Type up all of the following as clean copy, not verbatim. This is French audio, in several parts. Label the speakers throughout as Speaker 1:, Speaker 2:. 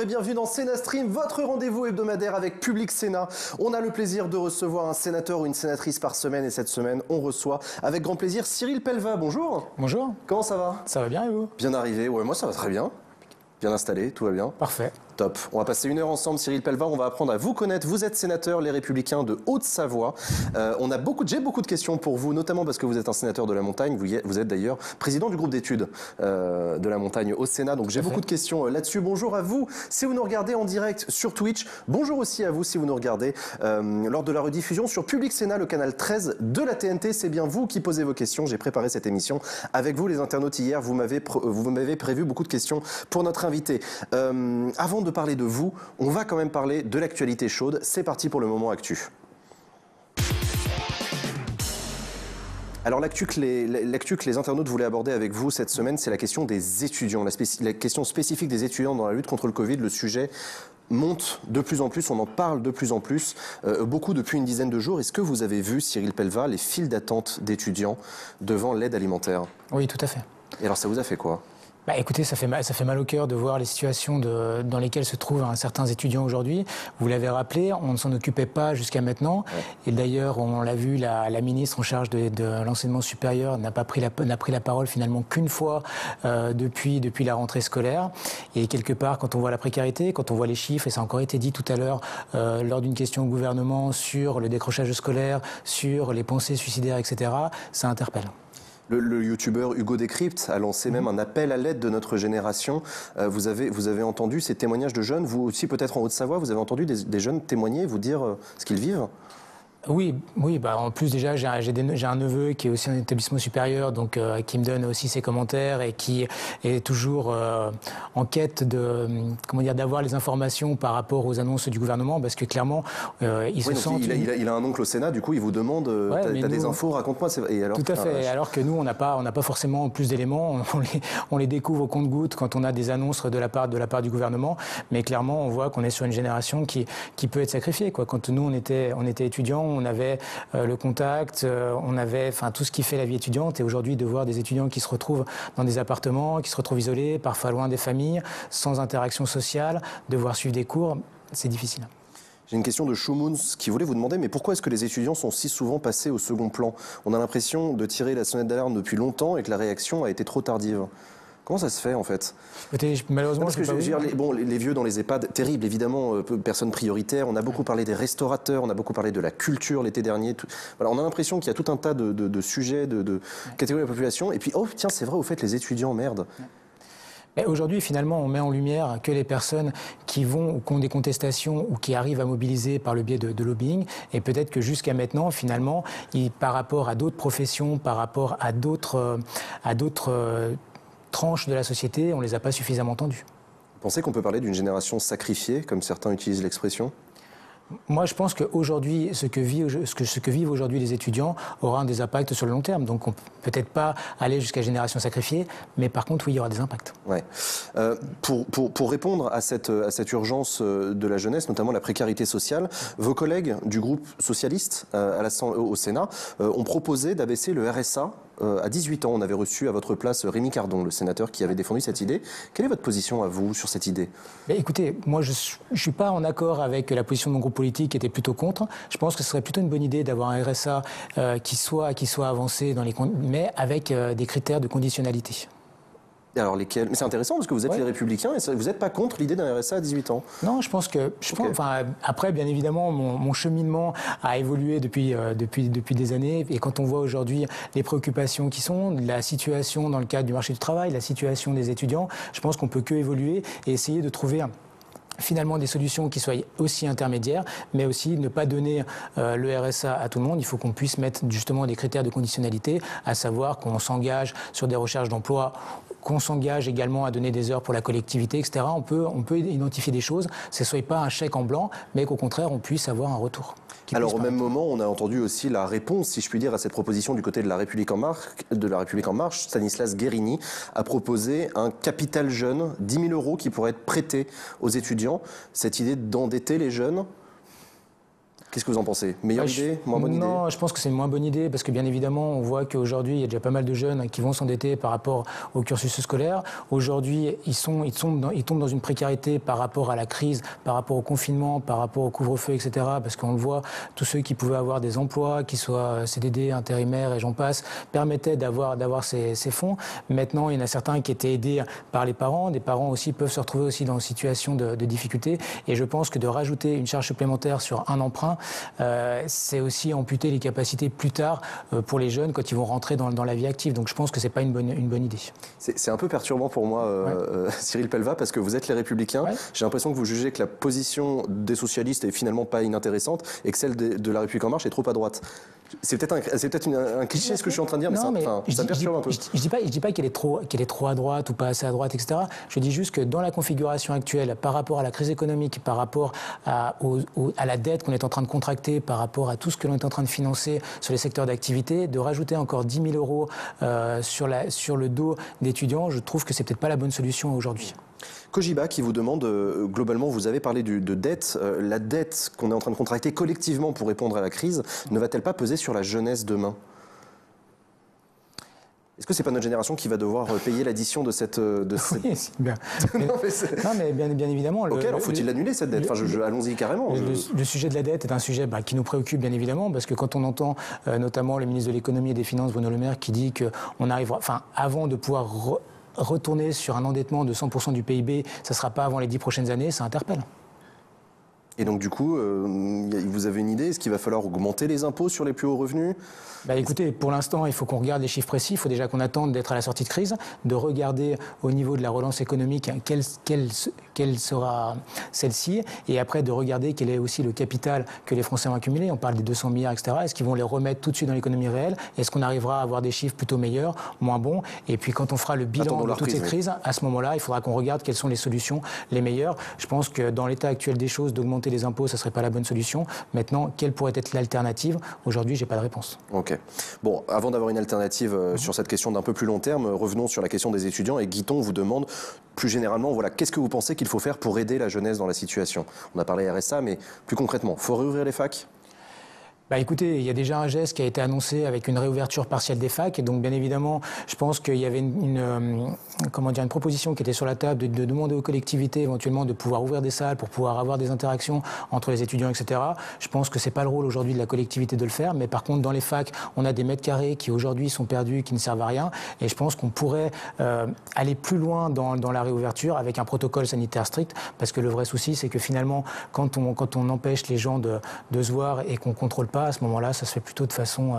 Speaker 1: et bienvenue dans Sénat Stream, votre rendez-vous hebdomadaire avec Public Sénat. On a le plaisir de recevoir un sénateur ou une sénatrice par semaine et cette semaine, on reçoit avec grand plaisir Cyril Pellevat. Bonjour.
Speaker 2: Bonjour.
Speaker 1: Comment ça va?
Speaker 2: Ça va bien et vous?
Speaker 1: Bien arrivé, ouais, moi ça va très bien. Bien installé, tout va bien.
Speaker 2: Parfait.
Speaker 1: Top. On va passer 1 heure ensemble, Cyril Pellevat. On va apprendre à vous connaître. Vous êtes sénateur, les Républicains de Haute-Savoie. J'ai beaucoup de questions pour vous, notamment parce que vous êtes un sénateur de la montagne. Vous êtes d'ailleurs président du groupe d'études de la montagne au Sénat. Donc j'ai beaucoup de questions là-dessus. Bonjour à vous si vous nous regardez en direct sur Twitch. Bonjour aussi à vous si vous nous regardez lors de la rediffusion sur Public Sénat, le canal 13 de la TNT. C'est bien vous qui posez vos questions. J'ai préparé cette émission avec vous, les internautes. Hier, vous m'avez prévu beaucoup de questions pour notre invité. Avant de parler de vous, on va quand même parler de l'actualité chaude. C'est parti pour le moment actu. Alors l'actu que les internautes voulaient aborder avec vous cette semaine, c'est la question des étudiants, la question spécifique des étudiants dans la lutte contre le Covid. Le sujet monte de plus en plus, on en parle de plus en plus, beaucoup depuis une dizaine de jours. Est-ce que vous avez vu, Cyril Pellevat, les files d'attente d'étudiants devant l'aide alimentaire?
Speaker 2: Oui, tout à fait.
Speaker 1: Et alors ça vous a fait quoi?
Speaker 2: Écoutez, ça fait mal au cœur de voir les situations dans lesquelles se trouvent certains étudiants aujourd'hui. Vous l'avez rappelé, on ne s'en occupait pas jusqu'à maintenant. Ouais. Et d'ailleurs, on l'a vu, la ministre en charge de l'enseignement supérieur n'a pris la parole finalement qu'une fois depuis la rentrée scolaire. Et quelque part, quand on voit la précarité, quand on voit les chiffres, et ça a encore été dit tout à l'heure lors d'une question au gouvernement sur le décrochage scolaire, sur les pensées suicidaires, etc., ça interpelle.
Speaker 1: Le youtubeur Hugo Décrypte a lancé même un appel à l'aide de notre génération. Vous avez entendu ces témoignages de jeunes, vous aussi peut-être en Haute-Savoie, vous avez entendu des jeunes témoigner, vous dire ce qu'ils vivent?
Speaker 2: Oui, en plus déjà j'ai un neveu qui est aussi en établissement supérieur, donc qui me donne aussi ses commentaires et qui est toujours en quête d'avoir les informations par rapport aux annonces du gouvernement, parce que clairement il
Speaker 1: a un oncle au Sénat, du coup il vous demande t'as des infos, raconte-moi.
Speaker 2: Tout à fait. Alors que nous on n'a pas forcément plus d'éléments, on les découvre au compte-gouttes quand on a des annonces de la part du gouvernement, mais clairement on voit qu'on est sur une génération qui peut être sacrifiée, quoi. Quand nous on était étudiants, on avait le contact, on avait tout ce qui fait la vie étudiante, et aujourd'hui de voir des étudiants qui se retrouvent dans des appartements, qui se retrouvent isolés, parfois loin des familles, sans interaction sociale, devoir suivre des cours, c'est difficile.
Speaker 1: J'ai une question de Choumouns qui voulait vous demander, mais pourquoi est-ce que les étudiants sont si souvent passés au second plan? On a l'impression de tirer la sonnette d'alarme depuis longtemps et que la réaction a été trop tardive. Comment ça se fait en fait?
Speaker 2: Malheureusement,
Speaker 1: parce que les vieux dans les EHPAD, terrible évidemment, personnes prioritaires. On a beaucoup parlé des restaurateurs, on a beaucoup parlé de la culture l'été dernier. Voilà, on a l'impression qu'il y a tout un tas de sujets, de catégories de la population. Et puis, oh tiens, c'est vrai, au fait, les étudiants, merde.
Speaker 2: Aujourd'hui, finalement, on met en lumière que les personnes qui vont ou qui ont des contestations ou qui arrivent à mobiliser par le biais de lobbying. Et peut-être que jusqu'à maintenant, finalement, par rapport à d'autres professions, par rapport à d'autres tranches de la société, on ne les a pas suffisamment entendus.
Speaker 1: Vous pensez qu'on peut parler d'une génération sacrifiée, comme certains utilisent l'expression?
Speaker 2: Moi, je pense qu'aujourd'hui, ce que vivent aujourd'hui les étudiants aura des impacts sur le long terme. Donc, on ne peut peut-être pas aller jusqu'à génération sacrifiée, mais par contre, oui, il y aura des impacts.
Speaker 1: Ouais. Pour répondre à cette urgence de la jeunesse, notamment la précarité sociale, vos collègues du groupe socialiste au Sénat ont proposé d'abaisser le RSA à 18 ans. On avait reçu à votre place Rémi Cardon, le sénateur qui avait défendu cette idée. Quelle est votre position à vous sur cette idée?
Speaker 2: Écoutez, moi je ne suis pas en accord avec la position de mon groupe politique qui était plutôt contre. Je pense que ce serait plutôt une bonne idée d'avoir un RSA qui soit avancé, mais avec des critères de conditionnalité.
Speaker 1: Alors lesquels? Mais c'est intéressant parce que vous êtes les Républicains et vous n'êtes pas contre l'idée d'un RSA à 18 ans.
Speaker 2: Non, je pense que... après, bien évidemment, mon cheminement a évolué depuis des années. Et quand on voit aujourd'hui les préoccupations qui sont, la situation dans le cadre du marché du travail, la situation des étudiants, je pense qu'on ne peut que évoluer et essayer de trouver finalement des solutions qui soient aussi intermédiaires, mais aussi ne pas donner le RSA à tout le monde. Il faut qu'on puisse mettre justement des critères de conditionnalité, à savoir qu'on s'engage sur des recherches d'emploi, qu'on s'engage également à donner des heures pour la collectivité, etc. On peut identifier des choses, ce ne soit pas un chèque en blanc, mais qu'au contraire, on puisse avoir un retour.
Speaker 1: Alors au même moment, on a entendu aussi la réponse, si je puis dire, à cette proposition du côté de la République en marche. Stanislas Guerini a proposé un capital jeune, 10 000 € qui pourrait être prêté aux étudiants. Cette idée d'endetter les jeunes, Qu'est-ce que vous en pensez? Meilleure idée? Moins bonne idée?
Speaker 2: Non, je pense que c'est une moins bonne idée parce que bien évidemment, on voit qu'aujourd'hui, il y a déjà pas mal de jeunes qui vont s'endetter par rapport au cursus scolaire. Aujourd'hui, ils tombent dans une précarité par rapport à la crise, par rapport au confinement, par rapport au couvre-feu, etc. Parce qu'on le voit, tous ceux qui pouvaient avoir des emplois, qu'ils soient CDD, intérimaires et j'en passe, permettaient d'avoir ces fonds. Maintenant, il y en a certains qui étaient aidés par les parents. Des parents aussi peuvent se retrouver aussi dans une situation de difficulté. Et je pense que de rajouter une charge supplémentaire sur un emprunt, c'est aussi amputer les capacités plus tard pour les jeunes quand ils vont rentrer dans la vie active. Donc je pense que ce n'est pas une bonne idée.
Speaker 1: C'est un peu perturbant pour moi, Cyril Pellevat, parce que vous êtes les Républicains. Ouais. J'ai l'impression que vous jugez que la position des socialistes est finalement pas inintéressante et que celle de la République En Marche est trop à droite. C'est peut-être un cliché ce que je suis en train de dire, mais ça me perturbe un peu.
Speaker 2: Je dis pas qu'elle est trop à droite ou pas assez à droite, etc. Je dis juste que dans la configuration actuelle, par rapport à la crise économique, par rapport à la dette qu'on est en train de contracter, par rapport à tout ce que l'on est en train de financer sur les secteurs d'activité, de rajouter encore 10 000 euros sur le dos d'étudiants, je trouve que c'est peut-être pas la bonne solution aujourd'hui.
Speaker 1: Cogiba qui vous demande, globalement, vous avez parlé de dette. La dette qu'on est en train de contracter collectivement pour répondre à la crise ne va-t-elle pas peser sur la jeunesse demain ? Est-ce que c'est pas notre génération qui va devoir payer l'addition de cette...
Speaker 2: Oui, c'est bien. Non, mais bien évidemment...
Speaker 1: Ok, alors faut-il l'annuler cette dette? Allons-y carrément.
Speaker 2: Le sujet de la dette est un sujet qui nous préoccupe bien évidemment, parce que quand on entend notamment le ministre de l'économie et des finances, Bruno Le Maire, qui dit qu'on arrivera... Enfin, avant de pouvoir retourner sur un endettement de 100% du PIB, ça ne sera pas avant les 10 prochaines années, ça interpelle.
Speaker 1: Et donc du coup, vous avez une idée? Est-ce qu'il va falloir augmenter les impôts sur les plus hauts revenus?
Speaker 2: Écoutez, pour l'instant, il faut qu'on regarde les chiffres précis. Il faut déjà qu'on attende d'être à la sortie de crise, de regarder au niveau de la relance économique quelle sera celle-ci, et après de regarder quel est aussi le capital que les Français ont accumulé. On parle des 200 milliards, etc. Est-ce qu'ils vont les remettre tout de suite dans l'économie réelle? Est-ce qu'on arrivera à avoir des chiffres plutôt meilleurs, moins bons? Et puis quand on fera le bilan de toutes ces crises, à ce moment-là, il faudra qu'on regarde quelles sont les solutions les meilleures. Je pense que dans l'état actuel des choses, d'augmenter les impôts, ça ne serait pas la bonne solution. Maintenant, quelle pourrait être l'alternative? Aujourd'hui, je n'ai pas de réponse.
Speaker 1: Ok. Bon, avant d'avoir une alternative sur cette question d'un peu plus long terme, revenons sur la question des étudiants. Et Guiton vous demande plus généralement, voilà, qu'est-ce que vous pensez qu'il faut faire pour aider la jeunesse dans la situation? On a parlé RSA, mais plus concrètement, il faut réouvrir les facs?
Speaker 2: Écoutez, il y a déjà un geste qui a été annoncé avec une réouverture partielle des facs. Et donc, bien évidemment, je pense qu'il y avait une proposition qui était sur la table de demander aux collectivités éventuellement de pouvoir ouvrir des salles pour pouvoir avoir des interactions entre les étudiants, etc. Je pense que ce n'est pas le rôle aujourd'hui de la collectivité de le faire. Mais par contre, dans les facs, on a des mètres carrés qui aujourd'hui sont perdus, qui ne servent à rien. Et je pense qu'on pourrait aller plus loin dans la réouverture avec un protocole sanitaire strict. Parce que le vrai souci, c'est que finalement, quand on empêche les gens de se voir et qu'on ne contrôle pas, à ce moment-là, ça se fait plutôt de façon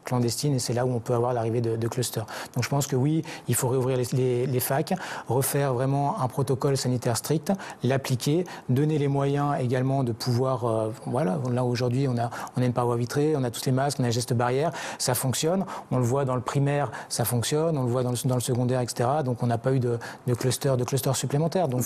Speaker 2: clandestine et c'est là où on peut avoir l'arrivée de clusters. Donc je pense que oui, il faut réouvrir les facs, refaire vraiment un protocole sanitaire strict, l'appliquer, donner les moyens également de pouvoir, voilà, là aujourd'hui on a une paroi vitrée, on a tous les masques, on a un geste barrière, ça fonctionne, on le voit dans le primaire, ça fonctionne, on le voit dans le secondaire, etc. Donc on n'a pas eu de clusters supplémentaires. Donc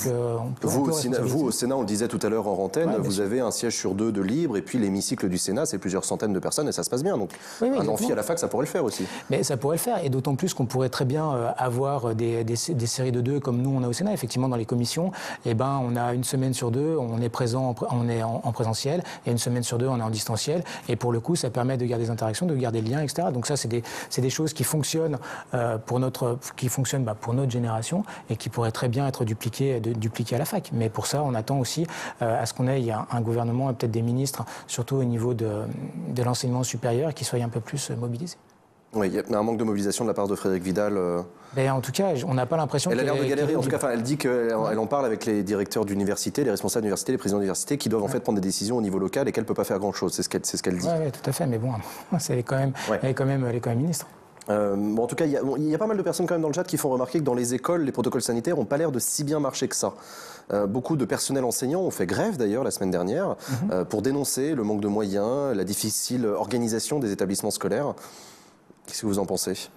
Speaker 1: vous, au Sénat, on le disait tout à l'heure en antenne, vous avez un siège sur 2 de libre et puis l'hémicycle du Sénat, c'est plusieurs centaines de personnes et ça se passe bien. Donc un amphi à la fac, ça pourrait le faire aussi.
Speaker 2: Mais ça pourrait le faire, et d'autant plus qu'on pourrait très bien avoir des séries de 2 comme nous on a au Sénat. Effectivement, dans les commissions, on a une semaine sur 2, on est présent, on est en présentiel, et une semaine sur 2, on est en distanciel. Et pour le coup, ça permet de garder des interactions, de garder le lien, etc. Donc ça, c'est des choses qui fonctionnent pour notre génération et qui pourraient très bien être dupliquées à la fac. Mais pour ça, on attend aussi à ce qu'on ait un gouvernement et peut-être des ministres, surtout au niveau de l'enseignement supérieur, qui soient un peu plus mobilisés.
Speaker 1: Oui, il y a un manque de mobilisation de la part de Frédérique Vidal.
Speaker 2: En tout cas, on n'a pas l'impression
Speaker 1: qu'elle a l'air de galérer. En tout cas, elle dit qu'elle en parle avec les directeurs d'université, les responsables d'université, les présidents d'université, qui doivent en fait prendre des décisions au niveau local et qu'elle ne peut pas faire grand-chose. C'est ce qu'elle dit.
Speaker 2: Oui, tout à fait. Mais bon, elle est quand même ministre.
Speaker 1: En tout cas, il y a pas mal de personnes quand même dans le chat qui font remarquer que dans les écoles, les protocoles sanitaires n'ont pas l'air de si bien marcher que ça. Beaucoup de personnels enseignants ont fait grève d'ailleurs la semaine dernière pour dénoncer le manque de moyens, la difficile organisation des établissements scolaires. Qu'est-ce que vous en pensez ?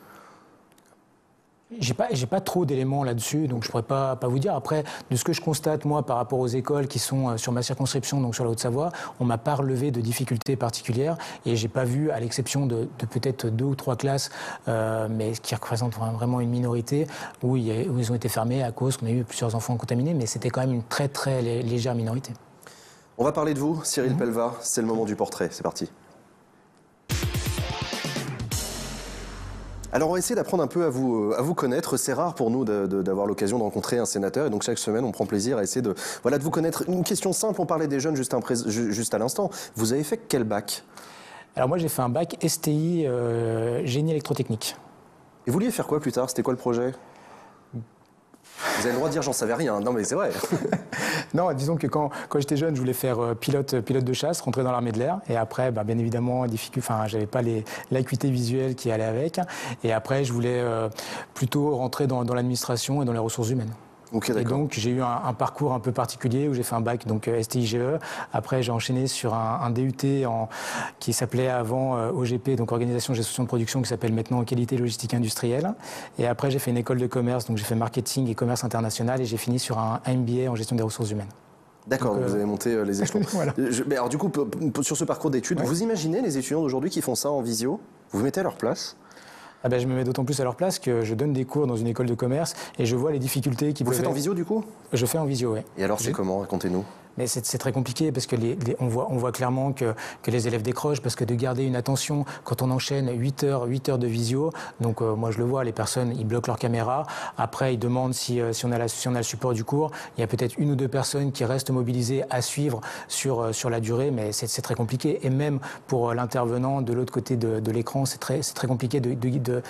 Speaker 2: J'ai pas trop d'éléments là-dessus, donc je pourrais pas vous dire. Après, de ce que je constate, moi, par rapport aux écoles qui sont sur ma circonscription, donc sur la Haute-Savoie, on m'a pas relevé de difficultés particulières et j'ai pas vu, à l'exception de peut-être 2 ou 3 classes, mais qui représentent vraiment une minorité, où ils ont été fermés à cause qu'on a eu plusieurs enfants contaminés, mais c'était quand même une très très légère minorité.
Speaker 1: On va parler de vous, Cyril Pellevat, c'est le moment du portrait, c'est parti. Alors on va essayer d'apprendre un peu à vous connaître. C'est rare pour nous d'avoir l'occasion de rencontrer un sénateur et donc chaque semaine on prend plaisir à essayer de vous connaître. Une question simple, on parlait des jeunes juste à l'instant. Vous avez fait quel bac?
Speaker 2: Alors moi j'ai fait un bac STI génie électrotechnique.
Speaker 1: Et vous vouliez faire quoi plus tard? C'était quoi le projet? Vous avez le droit de dire j'en savais rien, non mais c'est vrai.
Speaker 2: Non, disons que quand j'étais jeune, je voulais faire pilote de chasse, rentrer dans l'armée de l'air. Et après, bien évidemment, j'avais pas l'acuité visuelle qui allait avec. Et après, je voulais plutôt rentrer dans l'administration et dans les ressources humaines.
Speaker 1: Okay,
Speaker 2: et donc j'ai eu un parcours un peu particulier où j'ai fait un bac donc STIGE. Après j'ai enchaîné sur un DUT qui s'appelait avant OGP, donc Organisation de Gestion de Production, qui s'appelle maintenant Qualité Logistique Industrielle. Et après j'ai fait une école de commerce, donc j'ai fait marketing et commerce international et j'ai fini sur un MBA en gestion des ressources humaines.
Speaker 1: D'accord, vous avez monté les échelons.
Speaker 2: Voilà.
Speaker 1: Mais alors du coup, sur ce parcours d'études, vous imaginez les étudiants d'aujourd'hui qui font ça en visio? Vous vous mettez à leur place?
Speaker 2: Je me mets d'autant plus à leur place que je donne des cours dans une école de commerce et je vois les difficultés qui peuvent être.
Speaker 1: Vous faites en visio du coup?
Speaker 2: Je fais en visio, oui.
Speaker 1: Et alors c'est comment? Racontez-nous.
Speaker 2: Mais c'est très compliqué parce que on voit clairement que les élèves décrochent parce que de garder une attention quand on enchaîne 8 heures de visio, donc moi je le vois, les personnes ils bloquent leur caméra, après ils demandent si on a le support du cours, il y a peut-être une ou deux personnes qui restent mobilisées à suivre sur la durée, mais c'est très compliqué et même pour l'intervenant de l'autre côté de l'écran, c'est très compliqué de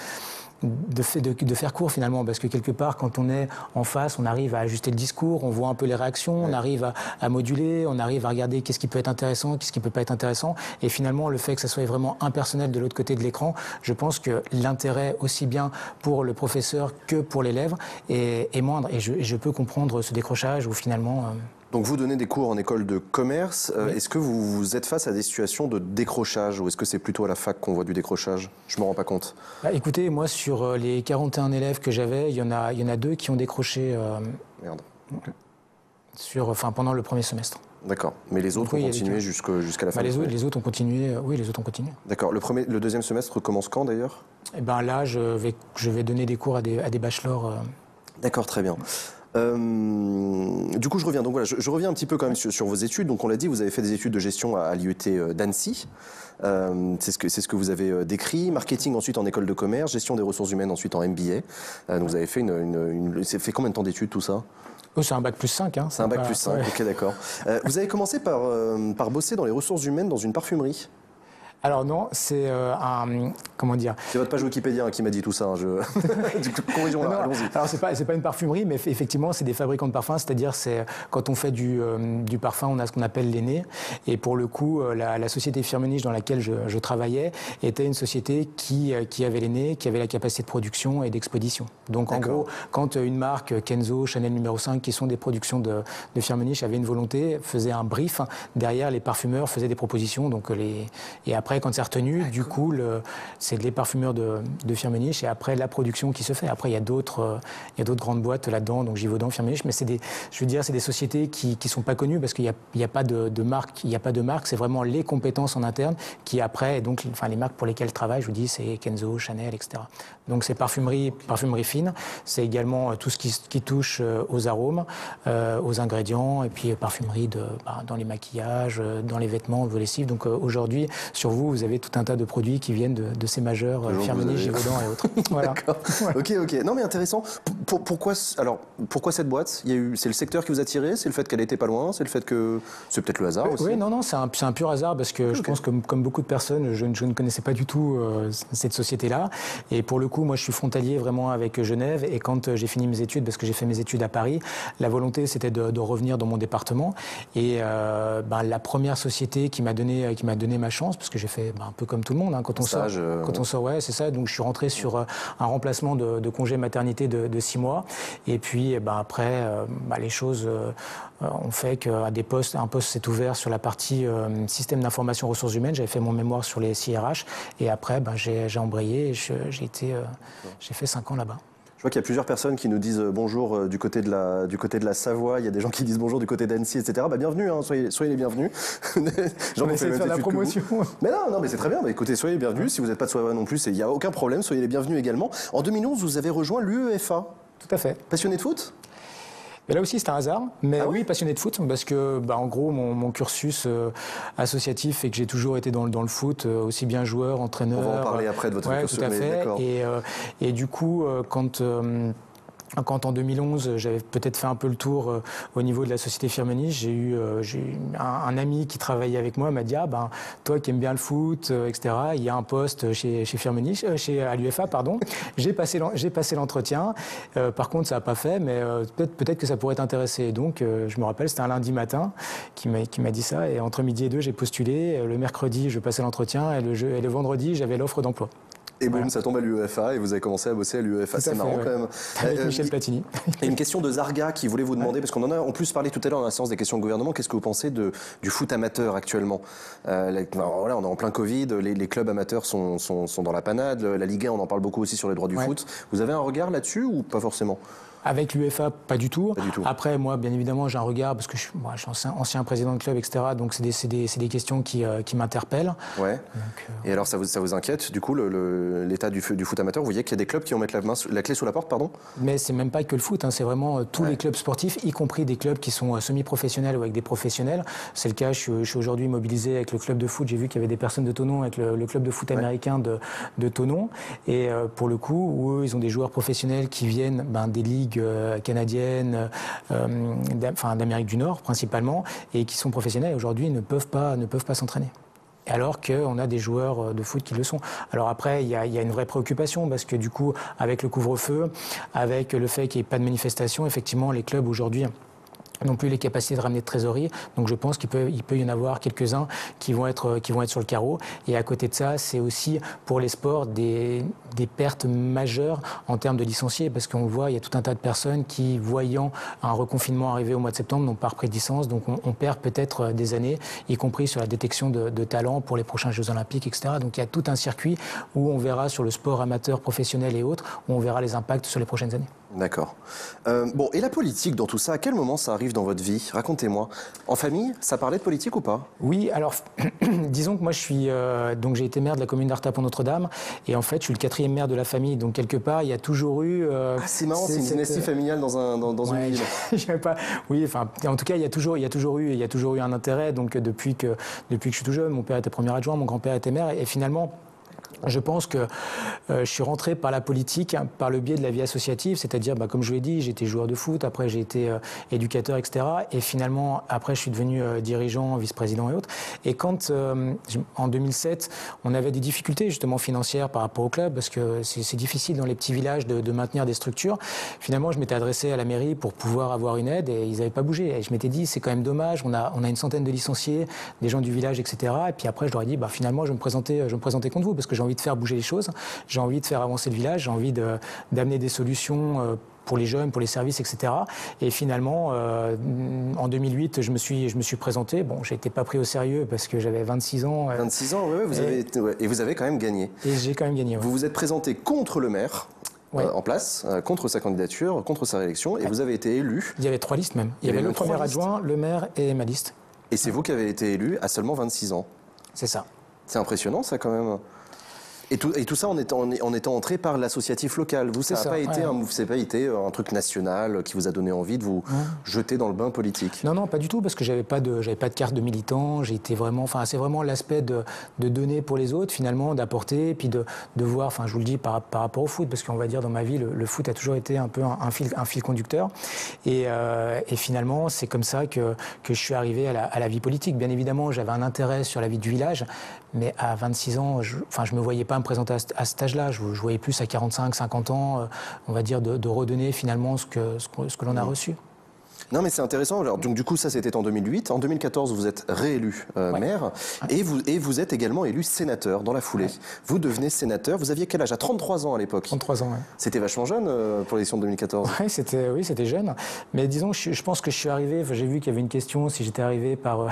Speaker 2: faire court finalement, parce que quelque part quand on est en face, on arrive à ajuster le discours, on voit un peu les réactions, on arrive à moduler, on arrive à regarder qu'est-ce qui peut être intéressant, qu'est-ce qui peut pas être intéressant, et finalement le fait que ça soit vraiment impersonnel de l'autre côté de l'écran, je pense que l'intérêt aussi bien pour le professeur que pour l'élève est moindre, et je peux comprendre ce décrochage où finalement...
Speaker 1: Donc vous donnez des cours en école de commerce. Oui. Est-ce que vous êtes face à des situations de décrochage ou est-ce que c'est plutôt à la fac qu'on voit du décrochage? Je ne me rends pas compte.
Speaker 2: Écoutez, moi sur les 41 élèves que j'avais, il y en a 2 qui ont décroché
Speaker 1: Merde. Okay.
Speaker 2: Pendant le premier semestre.
Speaker 1: D'accord. Mais les autres ont continué jusqu'à la fin?
Speaker 2: Les autres ont continué, oui, les autres ont continué.
Speaker 1: D'accord. Le deuxième semestre commence quand d'ailleurs?
Speaker 2: Là, je vais donner des cours à des bachelors.
Speaker 1: D'accord, très bien. Du coup, je reviens. Donc voilà, je reviens un petit peu quand même sur vos études. Donc on l'a dit, vous avez fait des études de gestion à l'IET d'Annecy. C'est ce que vous avez décrit. Marketing ensuite en école de commerce, gestion des ressources humaines ensuite en MBA. Donc vous avez fait c'est fait combien de temps d'études tout ça?
Speaker 2: Oh, c'est un bac plus 5. Hein,
Speaker 1: c'est un bac plus 5, ouais. Ok, d'accord. Vous avez commencé par bosser dans les ressources humaines dans une parfumerie.
Speaker 2: Alors non, c'est comment dire?
Speaker 1: C'est votre page Wikipédia qui m'a dit tout ça. Corrigeons-la, allons-y.
Speaker 2: Alors c'est pas une parfumerie, mais effectivement c'est des fabricants de parfums, c'est-à-dire c'est quand on fait du parfum, on a ce qu'on appelle l'aîné. Et pour le coup, la société Firmenich dans laquelle je travaillais était une société qui avait l'aîné, qui avait la capacité de production et d'expédition. Donc en gros, quand une marque Kenzo, Chanel numéro 5, qui sont des productions de Firmenich, avait une volonté, faisait un brief, derrière les parfumeurs faisaient des propositions, donc et après quand c'est retenu, du coup, c'est les parfumeurs de Firmenich et après la production qui se fait. Après, il y a d'autres grandes boîtes là-dedans, donc Givaudan, Firmenich, mais c'est des sociétés qui sont pas connues parce qu'il n'y a pas de marque, c'est vraiment les compétences en interne qui après, donc, les marques pour lesquelles je travaille, je vous dis, c'est Kenzo, Chanel, etc. Donc c'est parfumerie fine, c'est également tout ce qui touche aux arômes, aux ingrédients, et puis parfumerie dans les maquillages, dans les vêtements, vos lessives. Donc aujourd'hui, sur vous avez tout un tas de produits qui viennent de ces majeurs, Firmenich, Givaudan et autres. Voilà.
Speaker 1: D'accord. Voilà. Ok. Non mais intéressant. Pourquoi cette boîte? C'est le secteur qui vous a attiré? C'est le fait qu'elle n'était pas loin? C'est le fait que c'est peut-être le hasard aussi?
Speaker 2: Oui, non, c'est un pur hasard parce que je pense que comme beaucoup de personnes, je ne connaissais pas du tout cette société-là. Et pour le coup, moi, je suis frontalier vraiment avec Genève. Et quand j'ai fini mes études, parce que j'ai fait mes études à Paris, la volonté c'était de revenir dans mon département. Et la première société qui m'a donné ma chance, parce que j'ai fait un peu comme tout le monde, hein, quand on sort, ouais, c'est ça. Donc je suis rentré sur un remplacement de congé maternité de 6 mois. Et puis après, les choses ont fait qu'un poste s'est ouvert sur la partie système d'information ressources humaines. J'avais fait mon mémoire sur les SIRH. Et après, j'ai embrayé et j'ai fait 5 ans là-bas.
Speaker 1: Je vois qu'il y a plusieurs personnes qui nous disent bonjour du côté de la Savoie. Il y a des gens qui disent bonjour du côté d'Annecy, etc. Bienvenue, hein, soyez les bienvenus.
Speaker 2: On essaie de faire la promotion.
Speaker 1: Mais non, mais c'est très bien. Écoutez, soyez les bienvenus. Si vous n'êtes pas de Savoie non plus, il n'y a aucun problème. Soyez les bienvenus également. En 2011, vous avez rejoint l'UEFA.
Speaker 2: Tout à fait.
Speaker 1: Passionné de foot?
Speaker 2: Et là aussi, c'est un hasard, mais
Speaker 1: Ah ouais?
Speaker 2: oui, passionné de foot, parce que, en gros, mon cursus associatif fait que j'ai toujours été dans le foot, aussi bien joueur, entraîneur.
Speaker 1: On va en parler après de votre
Speaker 2: ouais,
Speaker 1: cursus,
Speaker 2: tout à
Speaker 1: mais
Speaker 2: fait.
Speaker 1: d'accord.
Speaker 2: Et du coup, quand en 2011, j'avais peut-être fait un peu le tour au niveau de la société Firmenich, j'ai eu un ami qui travaillait avec moi, m'a dit toi qui aimes bien le foot, etc. Il y a un poste chez Firmenich, à l'UEFA, pardon. J'ai passé l'entretien. Par contre, ça n'a pas fait, mais peut-être que ça pourrait t'intéresser. Donc, je me rappelle, c'était un lundi matin qui m'a dit ça. Et entre midi et deux, j'ai postulé. Le mercredi, je passais l'entretien, et le vendredi, j'avais l'offre d'emploi.
Speaker 1: Et boum, ça tombe à l'UEFA et vous avez commencé à bosser à l'UEFA. C'est marrant quand même.
Speaker 2: Avec Michel Platini.
Speaker 1: Et une question de Zarga qui voulait vous demander, parce qu'on en a en plus parlé tout à l'heure dans la séance des questions de gouvernement, qu'est-ce que vous pensez du foot amateur actuellement? Voilà, on est en plein Covid, les clubs amateurs sont dans la panade, la Ligue 1, on en parle beaucoup aussi sur les droits du foot. Vous avez un regard là-dessus ou pas forcément?
Speaker 2: Avec l'UEFA, pas du tout.
Speaker 1: Pas du tout.
Speaker 2: Après, moi, bien évidemment, j'ai un regard parce que je suis ancien président de club, etc. Donc, c'est des questions qui m'interpellent.
Speaker 1: Ouais.
Speaker 2: Donc,
Speaker 1: Et alors, ça vous inquiète, du coup, l'état du foot amateur? Vous voyez qu'il y a des clubs qui vont mettre la clé sous la porte, pardon?
Speaker 2: Mais c'est même pas que le foot, c'est vraiment tous les clubs sportifs, y compris des clubs qui sont semi-professionnels ou avec des professionnels. C'est le cas, je suis aujourd'hui mobilisé avec le club de foot. J'ai vu qu'il y avait des personnes de Thonon avec le club de foot américain de Thonon. Et pour le coup, où eux, ils ont des joueurs professionnels qui viennent des ligues canadiennes, d'Amérique du Nord principalement, et qui sont professionnels et aujourd'hui ne peuvent pas s'entraîner. Alors qu'on a des joueurs de foot qui le sont. Alors après, il y a une vraie préoccupation parce que du coup, avec le couvre-feu, avec le fait qu'il n'y ait pas de manifestation, effectivement, les clubs aujourd'hui n'ont plus les capacités de ramener de trésorerie. Donc je pense qu'il peut y en avoir quelques-uns qui vont être sur le carreau. Et à côté de ça, c'est aussi pour les sports des pertes majeures en termes de licenciés, parce qu'on le voit, il y a tout un tas de personnes qui, voyant un reconfinement arriver au mois de septembre, n'ont pas repris de licence. Donc on perd peut-être des années, y compris sur la détection de talents pour les prochains Jeux Olympiques, etc. Donc il y a tout un circuit où on verra sur le sport amateur, professionnel et autres, où on verra les impacts sur les prochaines années.
Speaker 1: D'accord. Bon, et la politique dans tout ça, à quel moment ça arrive dans votre vie? Racontez-moi. En famille, ça parlait de politique ou pas?
Speaker 2: Oui, alors disons que moi donc j'ai été maire de la commune d'Artapon-Notre-Dame et en fait je suis le 4e maire de la famille, donc quelque part il y a toujours eu.
Speaker 1: C'est marrant, c'est une dynastie familiale dans une ville.
Speaker 2: Oui, enfin en tout cas il y a toujours eu un intérêt, donc depuis que je suis tout jeune, mon père était premier adjoint, mon grand-père était maire et finalement. Je pense que je suis rentré par la politique par le biais de la vie associative, c'est-à-dire, comme je l'ai dit, j'étais joueur de foot, après j'ai été éducateur, etc. Et finalement, après, je suis devenu dirigeant, vice-président et autres. Et quand, en 2007, on avait des difficultés justement financières par rapport au club, parce que c'est difficile dans les petits villages de maintenir des structures, finalement, je m'étais adressé à la mairie pour pouvoir avoir une aide et ils n'avaient pas bougé. Et je m'étais dit, c'est quand même dommage, on a une centaine de licenciés, des gens du village, etc. Et puis après, je leur ai dit, finalement, je vais me présenter contre vous, parce que j'ai envie de faire bouger les choses, j'ai envie de faire avancer le village, j'ai envie d'amener des solutions pour les jeunes, pour les services, etc. Et finalement, en 2008, je me suis présenté. Bon, j'ai été pas pris au sérieux parce que j'avais 26 ans.
Speaker 1: 26 ans, oui, et vous avez quand même gagné.
Speaker 2: Et j'ai quand même gagné, ouais.
Speaker 1: Vous vous êtes présenté contre le maire.
Speaker 2: Ouais.
Speaker 1: En place, contre sa candidature, contre sa réélection, et vous avez été élu.
Speaker 2: Il y avait 3 listes même. Il y avait le premier adjoint, le maire et ma liste.
Speaker 1: Et c'est vous qui avez été élu à seulement 26 ans.
Speaker 2: C'est ça.
Speaker 1: C'est impressionnant ça quand même. Et tout ça en étant entré par l'associatif local. Vous, ça n'a pas été un truc national qui vous a donné envie de vous jeter dans le bain politique.
Speaker 2: Non, pas du tout, parce que j'avais pas de carte de militant. C'est vraiment l'aspect de donner pour les autres, finalement, d'apporter, puis de voir, je vous le dis par rapport au foot, parce qu'on va dire dans ma vie, le foot a toujours été un peu un fil conducteur. Et finalement, c'est comme ça que je suis arrivé à la vie politique. Bien évidemment, j'avais un intérêt sur la vie du village, mais à 26 ans, je me voyais pas me présenter à cet âge-là. Je voyais plus à 45, 50 ans, on va dire, de redonner finalement ce que l'on a reçu.
Speaker 1: Non, mais c'est intéressant. Alors, donc, du coup, ça, c'était en 2008. En 2014, vous êtes réélu maire et vous êtes également élu sénateur dans la foulée. Ouais. Vous devenez sénateur. Vous aviez quel âge? À 33 ans à l'époque. 33 ans, oui. C'était vachement jeune pour l'élection de 2014.
Speaker 2: Oui, c'était jeune. Mais disons, je pense que je suis arrivé, j'ai vu qu'il y avait une question, si j'étais arrivé par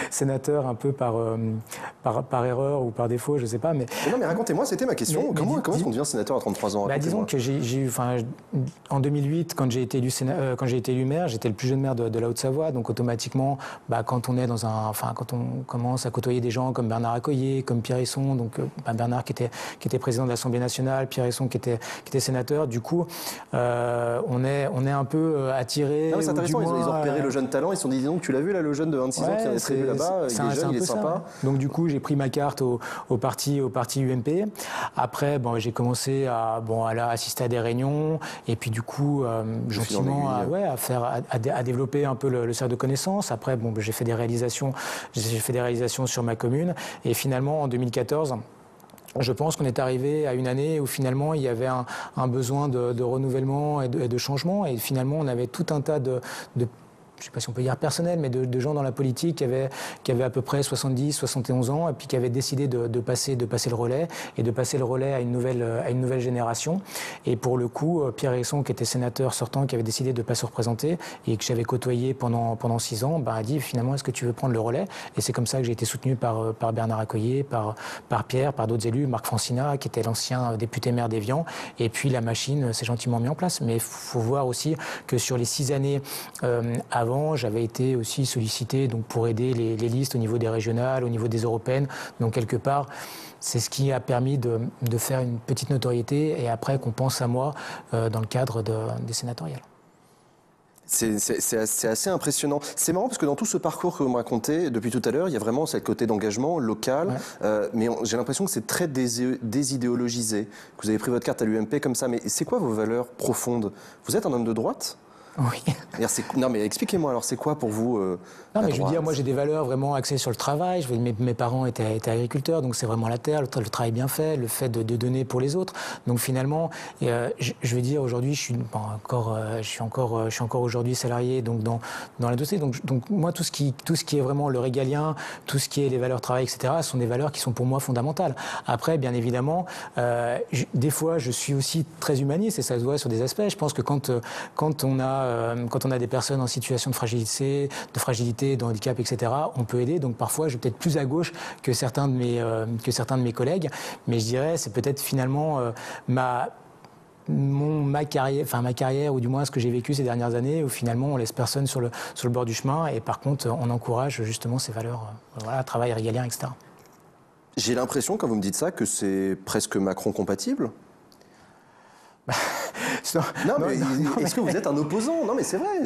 Speaker 2: sénateur un peu par erreur ou par défaut, je ne sais pas. Mais
Speaker 1: non, mais racontez-moi, c'était ma question. Comment est-ce qu'on devient sénateur à 33 ans?
Speaker 2: Disons que j'ai eu, en 2008, quand j'ai été élu maire, j'étais le plus jeune maire de la Haute-Savoie, donc automatiquement, quand on commence à côtoyer des gens comme Bernard Accoyer, comme Pierre Hérisson, donc Bernard qui était président de l'Assemblée nationale, Pierre Hérisson qui était sénateur, du coup, on est un peu attiré.
Speaker 1: C'est intéressant, ils ont repéré le jeune talent, ils se sont dit, donc tu l'as vu là, le jeune de 26 ans qui est élu là-bas, il est jeune, il est sympa.
Speaker 2: Donc du coup, j'ai pris ma carte au parti UMP. Après, j'ai commencé à assister à des réunions et puis du coup, gentiment à développer un peu le cercle de connaissances. Après, j'ai fait des réalisations sur ma commune et finalement en 2014. Je pense qu'on est arrivé à une année où finalement il y avait un besoin de renouvellement et de changement et finalement on avait tout un tas de je ne sais pas si on peut dire personnel, mais de gens dans la politique qui avaient à peu près 70, 71 ans et puis qui avaient décidé de passer le relais et de passer le relais à une nouvelle génération. Et pour le coup, Pierre Hérisson, qui était sénateur sortant, qui avait décidé de ne pas se représenter et que j'avais côtoyé pendant 6 ans, a dit finalement est-ce que tu veux prendre le relais? Et c'est comme ça que j'ai été soutenu par Bernard Accoyer, par Pierre, par d'autres élus, Marc Francina, qui était l'ancien député maire d'Évian. Et puis la machine s'est gentiment mise en place. Mais il faut voir aussi que sur les 6 années avant, j'avais été aussi sollicité pour aider les listes au niveau des régionales, au niveau des européennes. Donc quelque part, c'est ce qui a permis de faire une petite notoriété et après qu'on pense à moi dans le cadre des sénatoriales.
Speaker 1: C'est assez impressionnant. C'est marrant parce que dans tout ce parcours que vous me racontez depuis tout à l'heure, il y a vraiment ce côté d'engagement local, mais j'ai l'impression que c'est très désidéologisé, que vous avez pris votre carte à l'UMP comme ça. Mais c'est quoi vos valeurs profondes? Vous êtes un homme de droite?
Speaker 2: Oui.
Speaker 1: Non, mais expliquez-moi alors, c'est quoi pour vous
Speaker 2: Non, mais je veux dire, moi j'ai des valeurs vraiment axées sur le travail. Mes parents étaient agriculteurs, donc c'est vraiment la terre, le travail bien fait, le fait de donner pour les autres. Donc finalement, je veux dire, aujourd'hui, je suis encore aujourd'hui salarié donc dans l'industrie. Donc moi, tout ce qui est vraiment le régalien, tout ce qui est les valeurs travail, etc., sont des valeurs qui sont pour moi fondamentales. Après, bien évidemment, des fois, je suis aussi très humaniste et ça se voit sur des aspects. Je pense que quand on a des personnes en situation de fragilité, de handicap, etc., on peut aider. Donc parfois, je vais peut-être plus à gauche que certains de mes collègues, mais je dirais c'est peut-être finalement ma carrière, ou du moins ce que j'ai vécu ces dernières années, où finalement on laisse personne sur le bord du chemin et par contre on encourage justement ces valeurs, travail régalien, etc.
Speaker 1: J'ai l'impression, quand vous me dites ça, que c'est presque Macron compatible. Est-ce que vous êtes un opposant? Non, mais c'est vrai.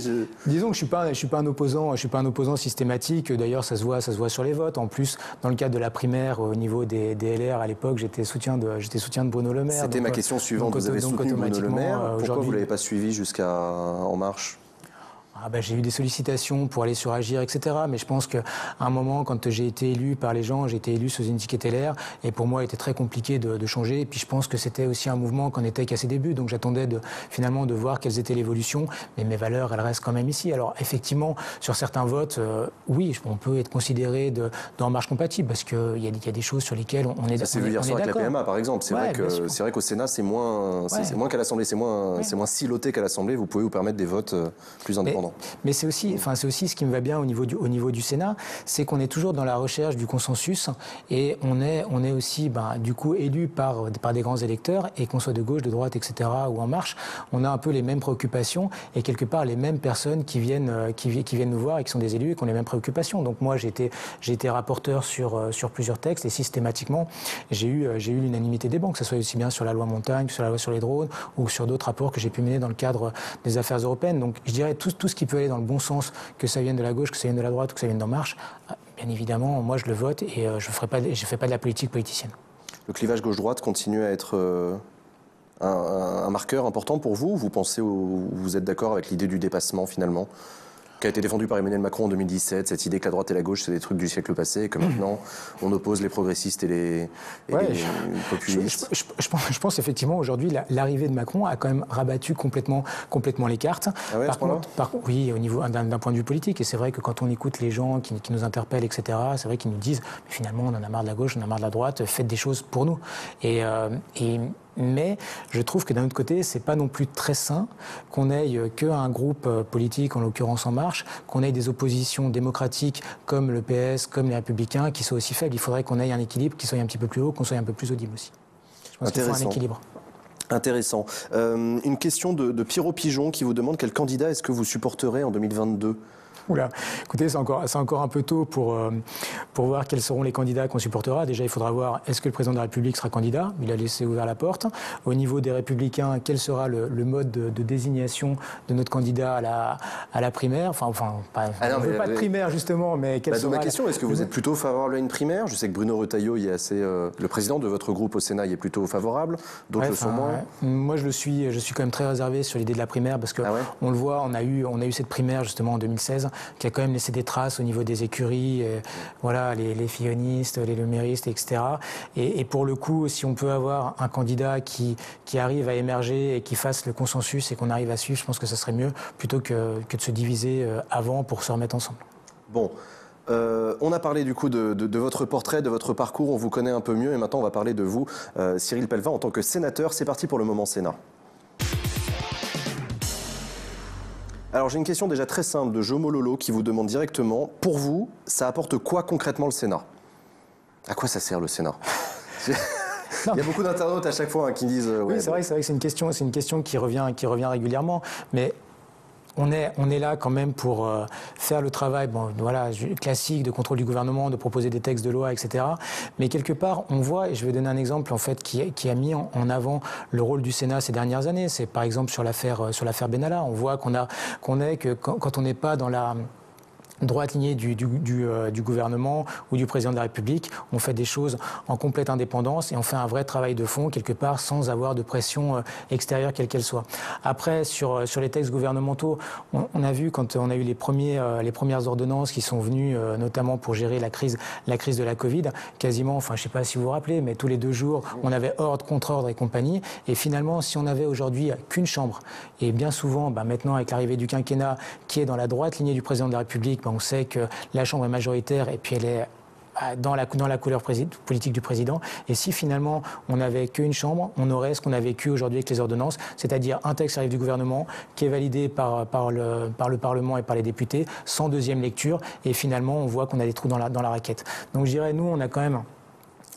Speaker 2: Disons que je suis pas un opposant systématique. D'ailleurs, ça se voit sur les votes. En plus, dans le cadre de la primaire, au niveau des LR à l'époque, j'étais soutien de Bruno Le Maire.
Speaker 1: C'était ma question suivante. Vous avez soutenu Bruno Le Maire. Pourquoi vous l'avez pas suivi jusqu'à En Marche?
Speaker 2: J'ai eu des sollicitations pour aller sur Agir, etc. Mais je pense qu'à un moment, quand j'ai été élu par les gens, j'ai été élu sous une étiquette LR. Et pour moi, il était très compliqué de changer. Et puis je pense que c'était aussi un mouvement qu'on était qu'à ses débuts. Donc j'attendais finalement de voir quelles étaient l'évolution. Mais mes valeurs, elles restent quand même ici. Alors effectivement, sur certains votes, oui, on peut être considéré d'En Marche compatible. Parce qu'il y a des choses sur lesquelles on est d'accord.
Speaker 1: Ça s'est vu hier soir avec la PMA, par exemple. C'est vrai qu'au Sénat, c'est moins qu'à l'Assemblée. C'est moins siloté qu'à l'Assemblée. Vous pouvez vous permettre des votes plus indépendants.
Speaker 2: Mais c'est aussi ce qui me va bien au niveau du Sénat, c'est qu'on est toujours dans la recherche du consensus et on est aussi du coup élu par des grands électeurs et qu'on soit de gauche, de droite, etc. ou En Marche, on a un peu les mêmes préoccupations et quelque part les mêmes personnes qui viennent nous voir et qui sont des élus et qui ont les mêmes préoccupations. Donc moi j'ai été rapporteur sur plusieurs textes et systématiquement j'ai eu l'unanimité des banques, que ce soit aussi bien sur la loi montagne, sur la loi sur les drones ou sur d'autres rapports que j'ai pu mener dans le cadre des affaires européennes. Donc je dirais tout ce qui peut aller dans le bon sens, que ça vienne de la gauche, que ça vienne de la droite ou que ça vienne d'En Marche, bien évidemment, moi je le vote et je fais pas de la politique politicienne.
Speaker 1: Le clivage gauche-droite continue à être un marqueur important pour vous? Vous pensez ou vous êtes d'accord avec l'idée du dépassement finalement, qui a été défendue par Emmanuel Macron en 2017, cette idée que la droite et la gauche c'est des trucs du siècle passé et que maintenant on oppose les progressistes et les populistes?
Speaker 2: Je pense effectivement aujourd'hui l'arrivée de Macron a quand même rabattu complètement les cartes.
Speaker 1: Ah ouais,
Speaker 2: oui, au niveau d'un point de vue politique, et c'est vrai que quand on écoute les gens qui nous interpellent, etc., c'est vrai qu'ils nous disent mais finalement on en a marre de la gauche, on en a marre de la droite, faites des choses pour nous. Mais je trouve que d'un autre côté, c'est pas non plus très sain qu'on ait qu'un groupe politique, en l'occurrence En Marche, qu'on ait des oppositions démocratiques comme le PS, comme les Républicains, qui soient aussi faibles. Il faudrait qu'on ait un équilibre qui soit un petit peu plus haut, qu'on soit un peu plus audible aussi. Je pense qu'il faut un équilibre.
Speaker 1: Intéressant. Une question de Pierrot Pigeon qui vous demande quel candidat est-ce que vous supporterez en 2022 ?
Speaker 2: Oula, écoutez, c'est encore un peu tôt pour voir quels seront les candidats qu'on supportera. Déjà, il faudra voir est-ce que le président de la République sera candidat. Il a laissé ouvert la porte. Au niveau des Républicains, quel sera le mode de désignation de notre candidat à la primaire. Pas de primaire, justement, mais quelle sera
Speaker 1: ma question, est-ce que vous êtes plutôt favorable à une primaire ? Je sais que Bruno Retailleau y est assez... le président de votre groupe au Sénat y est plutôt favorable. D'autres le sont moins.
Speaker 2: Moi, je suis quand même très réservé sur l'idée de la primaire parce que on le voit, on a eu cette primaire justement en 2016 qui a quand même laissé des traces au niveau des écuries, voilà, les fillonistes, les leméristes, etc. Et pour le coup, si on peut avoir un candidat qui arrive à émerger et qui fasse le consensus et qu'on arrive à suivre, je pense que ça serait mieux plutôt que de se diviser avant pour se remettre ensemble.
Speaker 1: Bon. On a parlé du coup de votre portrait, de votre parcours, on vous connaît un peu mieux et maintenant on va parler de vous, Cyril Pellevat, en tant que sénateur. C'est parti pour le moment Sénat. Alors j'ai une question déjà très simple de Jomo Lolo qui vous demande directement, pour vous, ça apporte quoi concrètement le Sénat ? À quoi ça sert le Sénat ? Il y a beaucoup d'internautes à chaque fois qui disent...
Speaker 2: oui, c'est vrai que c'est une question qui revient régulièrement, mais... On est là quand même pour faire le travail classique de contrôle du gouvernement, de proposer des textes de loi, etc. Mais quelque part, on voit, et je vais donner un exemple en fait, qui a mis en avant le rôle du Sénat ces dernières années. C'est par exemple sur l'affaire Benalla. On voit que quand on n'est pas dans la droite lignée du gouvernement ou du président de la République, on fait des choses en complète indépendance et on fait un vrai travail de fond quelque part sans avoir de pression extérieure quelle qu'elle soit. Après, sur les textes gouvernementaux, on a vu quand on a eu les premières ordonnances qui sont venues notamment pour gérer la crise de la Covid, quasiment, je ne sais pas si vous vous rappelez, mais tous les 2 jours, on avait ordre, contre-ordre et compagnie. Et finalement, si on avait aujourd'hui qu'une chambre, et bien souvent, maintenant avec l'arrivée du quinquennat qui est dans la droite lignée du président de la République, on sait que la Chambre est majoritaire et puis elle est dans la couleur politique du président. Et si finalement on n'avait qu'une chambre, on aurait ce qu'on a vécu aujourd'hui avec les ordonnances, c'est-à-dire un texte arrive du gouvernement qui est validé par le Parlement et par les députés, sans deuxième lecture, et finalement on voit qu'on a des trous dans la raquette. Donc je dirais, nous, on a quand même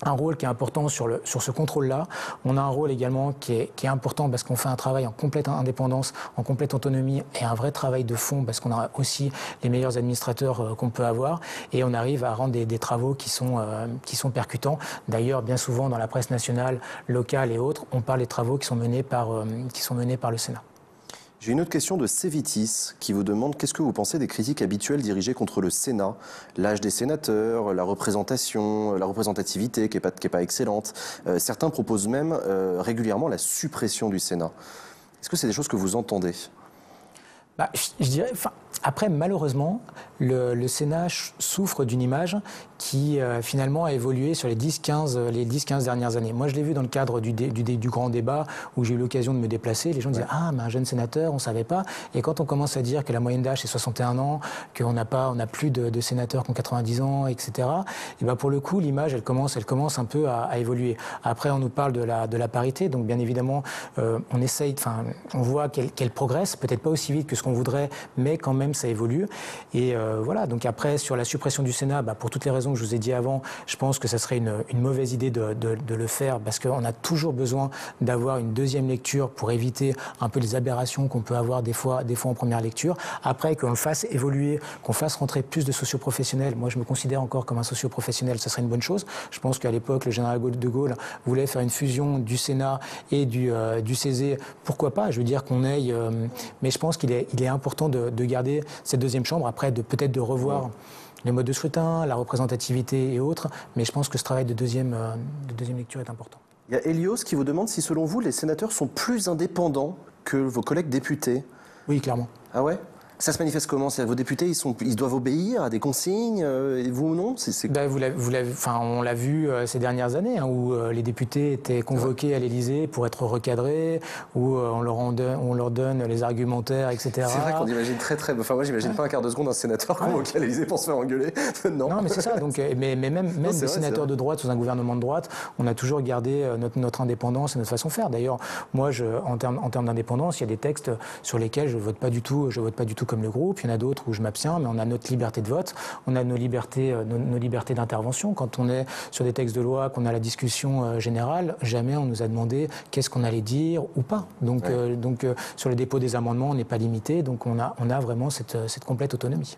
Speaker 2: un rôle qui est important sur ce contrôle-là. On a un rôle également qui est important parce qu'on fait un travail en complète indépendance, en complète autonomie et un vrai travail de fond parce qu'on a aussi les meilleurs administrateurs qu'on peut avoir et on arrive à rendre des travaux qui sont percutants. D'ailleurs, bien souvent dans la presse nationale, locale et autres, on parle des travaux qui sont menés par le Sénat.
Speaker 1: J'ai une autre question de Cevitis qui vous demande qu'est-ce que vous pensez des critiques habituelles dirigées contre le Sénat, l'âge des sénateurs, la représentation, la représentativité qui est pas excellente. Certains proposent même régulièrement la suppression du Sénat. Est-ce que c'est des choses que vous entendez ?
Speaker 2: Je dirais, après, malheureusement, le Sénat souffre d'une image qui finalement a évolué sur les 10-15 dernières années. Moi, je l'ai vu dans le cadre du grand débat où j'ai eu l'occasion de me déplacer. Les gens disaient « Ah, mais un jeune sénateur, on ne savait pas ». Et quand on commence à dire que la moyenne d'âge est 61 ans, qu'on n'a plus de sénateurs qui ont 90 ans, etc., et pour le coup, l'image, elle commence un peu à évoluer. Après, on nous parle de la parité. Donc, bien évidemment, on voit qu'elle progresse, peut-être pas aussi vite que ce qu'on voudrait, mais quand même, ça évolue. Et voilà, donc après, sur la suppression du Sénat, pour toutes les raisons que je vous ai dit avant, je pense que ça serait une mauvaise idée de le faire parce qu'on a toujours besoin d'avoir une deuxième lecture pour éviter un peu les aberrations qu'on peut avoir des fois en première lecture. Après, qu'on le fasse évoluer, qu'on fasse rentrer plus de socioprofessionnels. Moi, je me considère encore comme un socioprofessionnel, ça serait une bonne chose. Je pense qu'à l'époque, le général de Gaulle voulait faire une fusion du Sénat et du CESE. Pourquoi pas ? Je veux dire qu'on aille... mais je pense qu'il est important de garder cette deuxième chambre, après peut-être de revoir les modes de scrutin, la représentativité et autres, mais je pense que ce travail de deuxième lecture est important.
Speaker 1: Il y a Elios qui vous demande si selon vous les sénateurs sont plus indépendants que vos collègues députés.
Speaker 2: Oui, clairement.
Speaker 1: Ah ouais ? Ça se manifeste comment ? Vos députés, ils doivent obéir à des consignes, et vous non ?
Speaker 2: On l'a vu ces dernières années, où les députés étaient convoqués à l'Élysée pour être recadrés, où on leur donne les argumentaires, etc.
Speaker 1: C'est vrai qu'on imagine très... moi, j'imagine pas un quart de seconde un sénateur convoqué à l'Élysée pour se faire engueuler.
Speaker 2: Non, mais c'est ça. Donc, mais même des sénateurs de droite sous un gouvernement de droite, on a toujours gardé notre indépendance et notre façon de faire. D'ailleurs, moi, en termes d'indépendance, il y a des textes sur lesquels je vote pas du tout tout comme le groupe. Il y en a d'autres où je m'abstiens, mais on a notre liberté de vote, on a nos libertés d'intervention. Quand on est sur des textes de loi, qu'on a la discussion générale, jamais on nous a demandé qu'est-ce qu'on allait dire ou pas. Donc, sur le dépôt des amendements, on n'est pas limité, donc on a vraiment cette complète autonomie.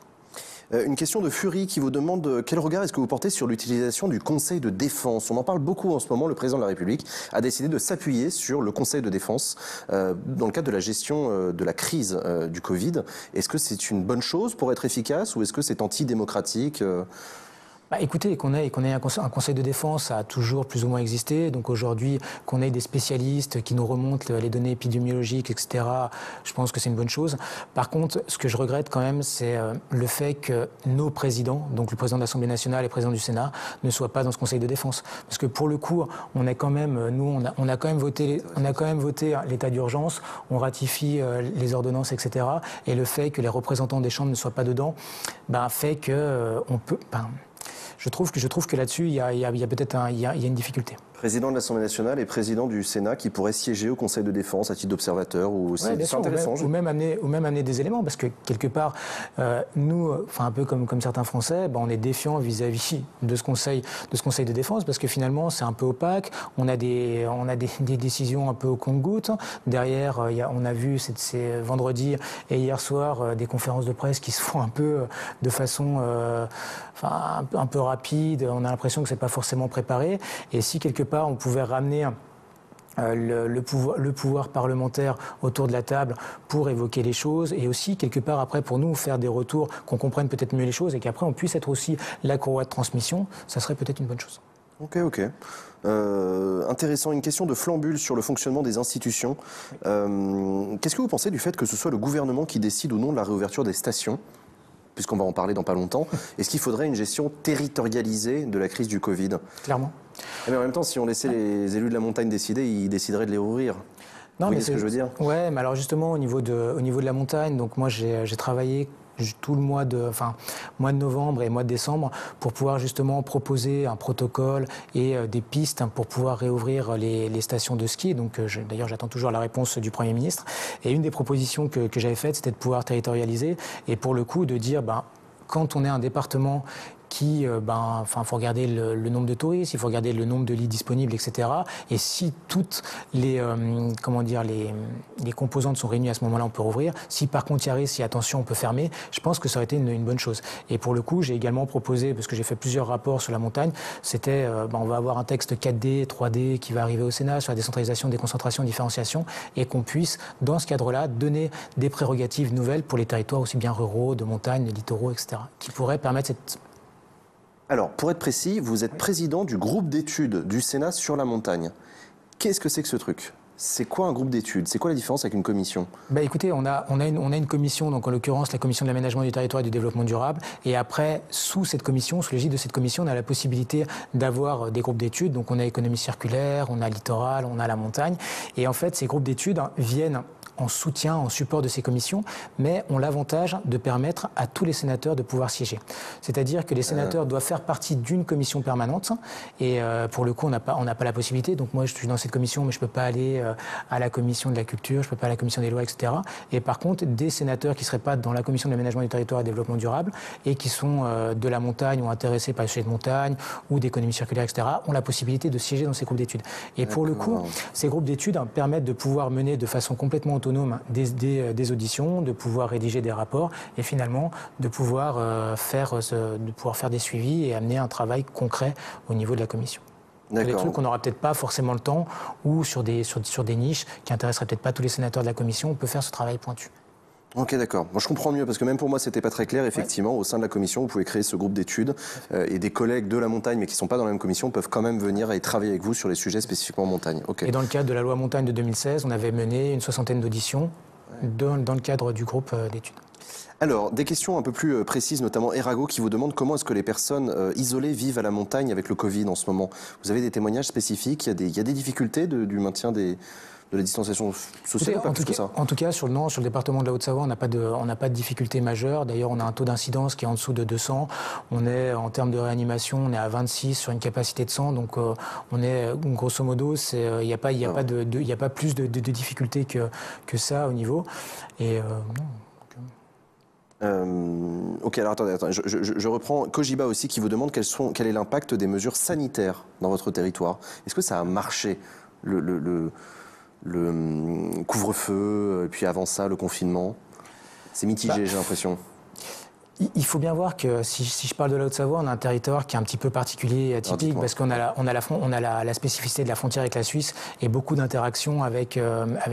Speaker 1: Une question de Fury qui vous demande quel regard est-ce que vous portez sur l'utilisation du Conseil de défense. On en parle beaucoup en ce moment. Le président de la République a décidé de s'appuyer sur le Conseil de défense dans le cadre de la gestion de la crise du Covid. Est-ce que c'est une bonne chose pour être efficace ou est-ce que c'est antidémocratique
Speaker 2: Écoutez, qu'on ait un conseil de défense, ça a toujours plus ou moins existé. Donc aujourd'hui, qu'on ait des spécialistes qui nous remontent les données épidémiologiques, etc., je pense que c'est une bonne chose. Par contre, ce que je regrette quand même, c'est le fait que nos présidents, donc le président de l'Assemblée nationale et le président du Sénat, ne soient pas dans ce conseil de défense. Parce que pour le coup, on a quand même, nous, on a quand même voté l'état d'urgence, on ratifie les ordonnances, etc. Et le fait que les représentants des chambres ne soient pas dedans, fait que on peut. Je trouve que là-dessus, il y a peut-être une difficulté.
Speaker 1: Président de l'Assemblée nationale et président du Sénat qui pourrait siéger au Conseil de défense à titre d'observateur ou c'est intéressant.
Speaker 2: Ou même amener des éléments parce que quelque part, nous, un peu comme certains Français, on est défiants vis-à-vis de ce conseil de défense parce que finalement c'est un peu opaque. On a des décisions un peu au compte-gouttes. Derrière, on a vu c'est vendredi et hier soir des conférences de presse qui se font un peu de façon un peu rapide. On a l'impression que c'est pas forcément préparé. Et si quelque part on pouvait ramener le pouvoir parlementaire autour de la table pour évoquer les choses et aussi quelque part après pour nous faire des retours, qu'on comprenne peut-être mieux les choses et qu'après on puisse être aussi la courroie de transmission, ça serait peut-être une bonne chose.
Speaker 1: Ok. Intéressant, une question de Flambule sur le fonctionnement des institutions. Qu'est-ce que vous pensez du fait que ce soit le gouvernement qui décide ou non de la réouverture des stations ? Puisqu'on va en parler dans pas longtemps, est-ce qu'il faudrait une gestion territorialisée de la crise du Covid ?
Speaker 2: Clairement.
Speaker 1: Mais en même temps, si on laissait les élus de la montagne décider, ils décideraient de les rouvrir. Vous voyez ce que je veux dire ?
Speaker 2: Ouais, mais alors justement, au niveau de la montagne, donc moi j'ai travaillé tout le mois de novembre et mois de décembre pour pouvoir justement proposer un protocole et des pistes pour pouvoir réouvrir les stations de ski. Donc d'ailleurs j'attends toujours la réponse du Premier ministre. Et une des propositions que j'avais faites, c'était de pouvoir territorialiser et pour le coup de dire quand on est un département qui, faut regarder le nombre de touristes, il faut regarder le nombre de lits disponibles, etc. Et si toutes les composantes sont réunies à ce moment-là, on peut rouvrir. Si par contre il y a risque, si attention, on peut fermer. Je pense que ça aurait été une bonne chose. Et pour le coup, j'ai également proposé, parce que j'ai fait plusieurs rapports sur la montagne, c'était, on va avoir un texte 4D, 3D qui va arriver au Sénat sur la décentralisation, déconcentration, différenciation, et qu'on puisse, dans ce cadre-là, donner des prérogatives nouvelles pour les territoires aussi bien ruraux, de montagne, de littoraux, etc., qui pourraient permettre cette...
Speaker 1: Alors, pour être précis, vous êtes président du groupe d'études du Sénat sur la montagne. Qu'est-ce que c'est que ce truc ? C'est quoi un groupe d'études ? C'est quoi la différence avec une commission ?
Speaker 2: Écoutez, on a une commission, donc en l'occurrence la commission de l'aménagement du territoire et du développement durable. Et après, sous l'égide de cette commission, on a la possibilité d'avoir des groupes d'études. Donc on a économie circulaire, on a littoral, on a la montagne. Et en fait, ces groupes d'études viennent en soutien, en support de ces commissions, mais ont l'avantage de permettre à tous les sénateurs de pouvoir siéger. C'est-à-dire que les sénateurs doivent faire partie d'une commission permanente et pour le coup, on n'a pas la possibilité. Donc moi, je suis dans cette commission, mais je ne peux pas aller à la commission de la culture, je ne peux pas à la commission des lois, etc. Et par contre, des sénateurs qui ne seraient pas dans la commission de l'aménagement du territoire et du développement durable et qui sont de la montagne ou intéressés par les sujets de montagne ou d'économie circulaire, etc., ont la possibilité de siéger dans ces groupes d'études. Et pour le coup, ces groupes d'études permettent de pouvoir mener de façon complètement autonome des auditions, de pouvoir rédiger des rapports et finalement de pouvoir faire des suivis et amener un travail concret au niveau de la commission. Des trucs qu'on n'aura peut-être pas forcément le temps ou sur des niches qui intéresseraient peut-être pas tous les sénateurs de la commission, on peut faire ce travail pointu.
Speaker 1: Ok, d'accord. Moi, je comprends mieux parce que même pour moi, c'était pas très clair. Effectivement, au sein de la commission, vous pouvez créer ce groupe d'études et des collègues de la montagne, mais qui sont pas dans la même commission, peuvent quand même venir et travailler avec vous sur les sujets spécifiquement montagne. Okay.
Speaker 2: Et dans le cadre de la loi montagne de 2016, on avait mené une 60aine d'auditions dans le cadre du groupe d'études.
Speaker 1: Alors, des questions un peu plus précises, notamment Erago, qui vous demande comment est-ce que les personnes isolées vivent à la montagne avec le Covid en ce moment. Vous avez des témoignages spécifiques, il y a des difficultés du maintien de la distanciation sociale, pas plus que ça.
Speaker 2: En tout cas, sur le département de la Haute-Savoie, on n'a pas de difficulté majeure. D'ailleurs, on a un taux d'incidence qui est en dessous de 200. On est, en termes de réanimation, on est à 26 sur une capacité de 100. Donc, on est, grosso modo, il n'y a pas plus de difficultés que ça au niveau. Et
Speaker 1: Ok, alors attendez, je reprends. Cogiba aussi qui vous demande quel est l'impact des mesures sanitaires dans votre territoire. Est-ce que ça a marché, le couvre-feu, et puis avant ça, le confinement? C'est mitigé, j'ai l'impression.
Speaker 2: Il faut bien voir que si je parle de la Haute-Savoie, on a un territoire qui est un petit peu particulier et atypique parce qu'on a la spécificité de la frontière avec la Suisse et beaucoup d'interactions avec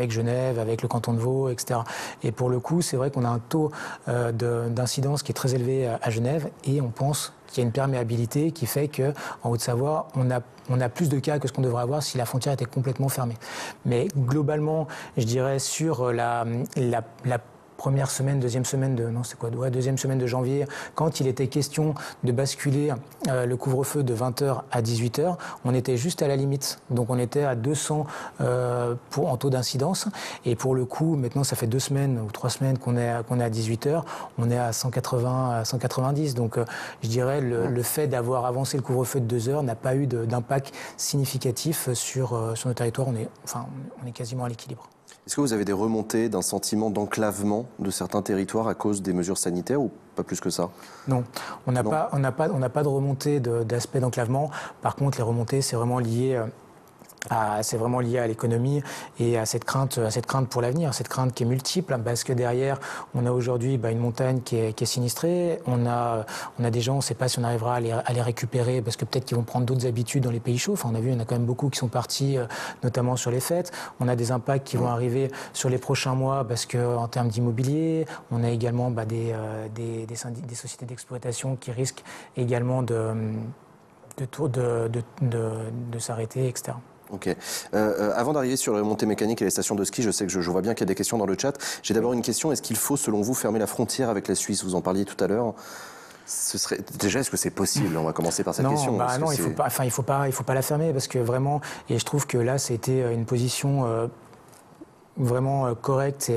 Speaker 2: Genève, avec le canton de Vaud, etc. Et pour le coup, c'est vrai qu'on a un taux d'incidence qui est très élevé à Genève et on pense qu'il y a une perméabilité qui fait qu'en Haute-Savoie, on a plus de cas que ce qu'on devrait avoir si la frontière était complètement fermée. Mais globalement, je dirais sur la première semaine, deuxième semaine de janvier, quand il était question de basculer le couvre-feu de 20h à 18h, on était juste à la limite. Donc on était à 200 en taux d'incidence. Et pour le coup, maintenant ça fait 2 semaines ou 3 semaines qu'on est à 18h, on est à 180, à 190. Donc je dirais le fait d'avoir avancé le couvre-feu de 2 heures n'a pas eu d'impact significatif sur nos territoires. On est quasiment à l'équilibre.
Speaker 1: Est-ce que vous avez des remontées d'un sentiment d'enclavement de certains territoires à cause des mesures sanitaires ou pas plus que ça?
Speaker 2: Non, on n'a pas de remontée d'aspect d'enclavement. Par contre, les remontées, c'est vraiment lié à l'économie et à cette crainte pour l'avenir, cette crainte qui est multiple, parce que derrière, on a aujourd'hui une montagne qui est sinistrée, on a des gens, on ne sait pas si on arrivera à les récupérer, parce que peut-être qu'ils vont prendre d'autres habitudes dans les pays chauds. Enfin, on a vu, il y en a quand même beaucoup qui sont partis, notamment sur les fêtes. On a des impacts qui vont arriver sur les prochains mois, parce qu'en termes d'immobilier, on a également des sociétés d'exploitation qui risquent également de s'arrêter, etc.
Speaker 1: Ok. Avant d'arriver sur les remontées mécaniques et les stations de ski, je sais que je vois bien qu'il y a des questions dans le chat. J'ai d'abord une question. Est-ce qu'il faut, selon vous, fermer la frontière avec la Suisse? Vous en parliez tout à l'heure. Déjà, est-ce que c'est possible? On va commencer par cette question.
Speaker 2: Non, il faut pas la fermer parce que vraiment, et je trouve que là, c'était une position vraiment correcte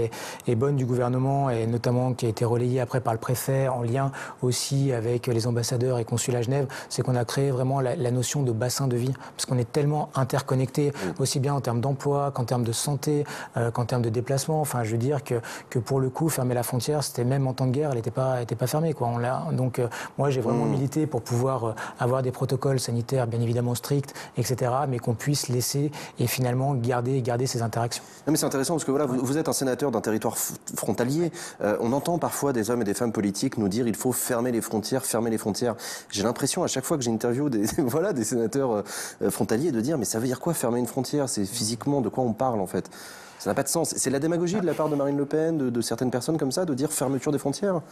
Speaker 2: et bonne du gouvernement et notamment qui a été relayée après par le préfet en lien aussi avec les ambassadeurs et consuls à Genève, c'est qu'on a créé vraiment la notion de bassin de vie parce qu'on est tellement interconnectés aussi bien en termes d'emploi qu'en termes de santé, qu'en termes de déplacement. Enfin, je veux dire que pour le coup, fermer la frontière, c'était même en temps de guerre, elle n'était pas fermée, quoi. Donc moi, j'ai vraiment milité pour pouvoir avoir des protocoles sanitaires bien évidemment stricts, etc., mais qu'on puisse laisser et finalement garder ces interactions.
Speaker 1: Non, mais c'est intéressant parce que voilà, vous êtes un sénateur d'un territoire frontalier. On entend parfois des hommes et des femmes politiques nous dire il faut fermer les frontières. J'ai l'impression à chaque fois que j'interviewe des sénateurs frontaliers de dire mais ça veut dire quoi fermer une frontière? C'est physiquement de quoi on parle en fait? Ça n'a pas de sens. C'est la démagogie de la part de Marine Le Pen, de certaines personnes comme ça, de dire fermeture des frontières?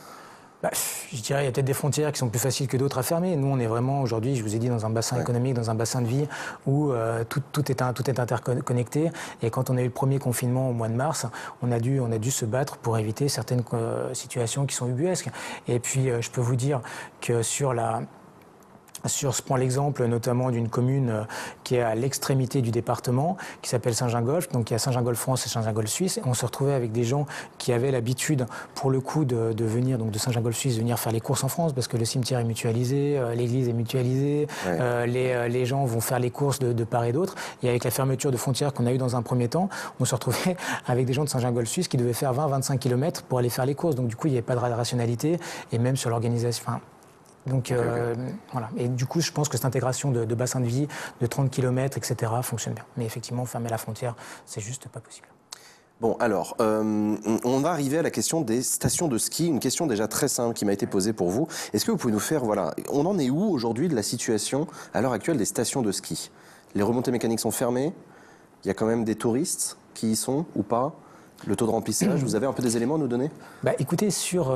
Speaker 2: Je dirais qu'il y a peut-être des frontières qui sont plus faciles que d'autres à fermer. Nous, on est vraiment aujourd'hui, je vous ai dit, dans un bassin économique, dans un bassin de vie où tout est interconnecté. Et quand on a eu le premier confinement au mois de mars, on a dû se battre pour éviter certaines situations qui sont ubuesques. Et puis, je peux vous dire que je prends l'exemple notamment d'une commune qui est à l'extrémité du département, qui s'appelle Saint-Gingolph. Donc il y a Saint-Gingolph France et Saint-Gingolph Suisse. Et on se retrouvait avec des gens qui avaient l'habitude, pour le coup, de venir donc de Saint-Gingolph Suisse, venir faire les courses en France, parce que le cimetière est mutualisé, l'église est mutualisée, les gens vont faire les courses de part et d'autre. Et avec la fermeture de frontières qu'on a eue dans un premier temps, on se retrouvait avec des gens de Saint-Gingolph Suisse qui devaient faire 20-25 km pour aller faire les courses. Donc du coup, il n'y avait pas de rationalité. Et même sur l'organisation... Donc voilà. Et du coup, je pense que cette intégration de bassin de vie, de 30 km, etc., fonctionne bien. Mais effectivement, fermer la frontière, c'est juste pas possible.
Speaker 1: Bon, alors, on va arriver à la question des stations de ski, une question déjà très simple qui m'a été posée pour vous. Est-ce que vous pouvez nous faire, on en est où aujourd'hui de la situation à l'heure actuelle des stations de ski? Les remontées mécaniques sont fermées, il y a quand même des touristes qui y sont ou pas? Le taux de remplissage, vous avez un peu des éléments à nous donner?
Speaker 2: Écoutez,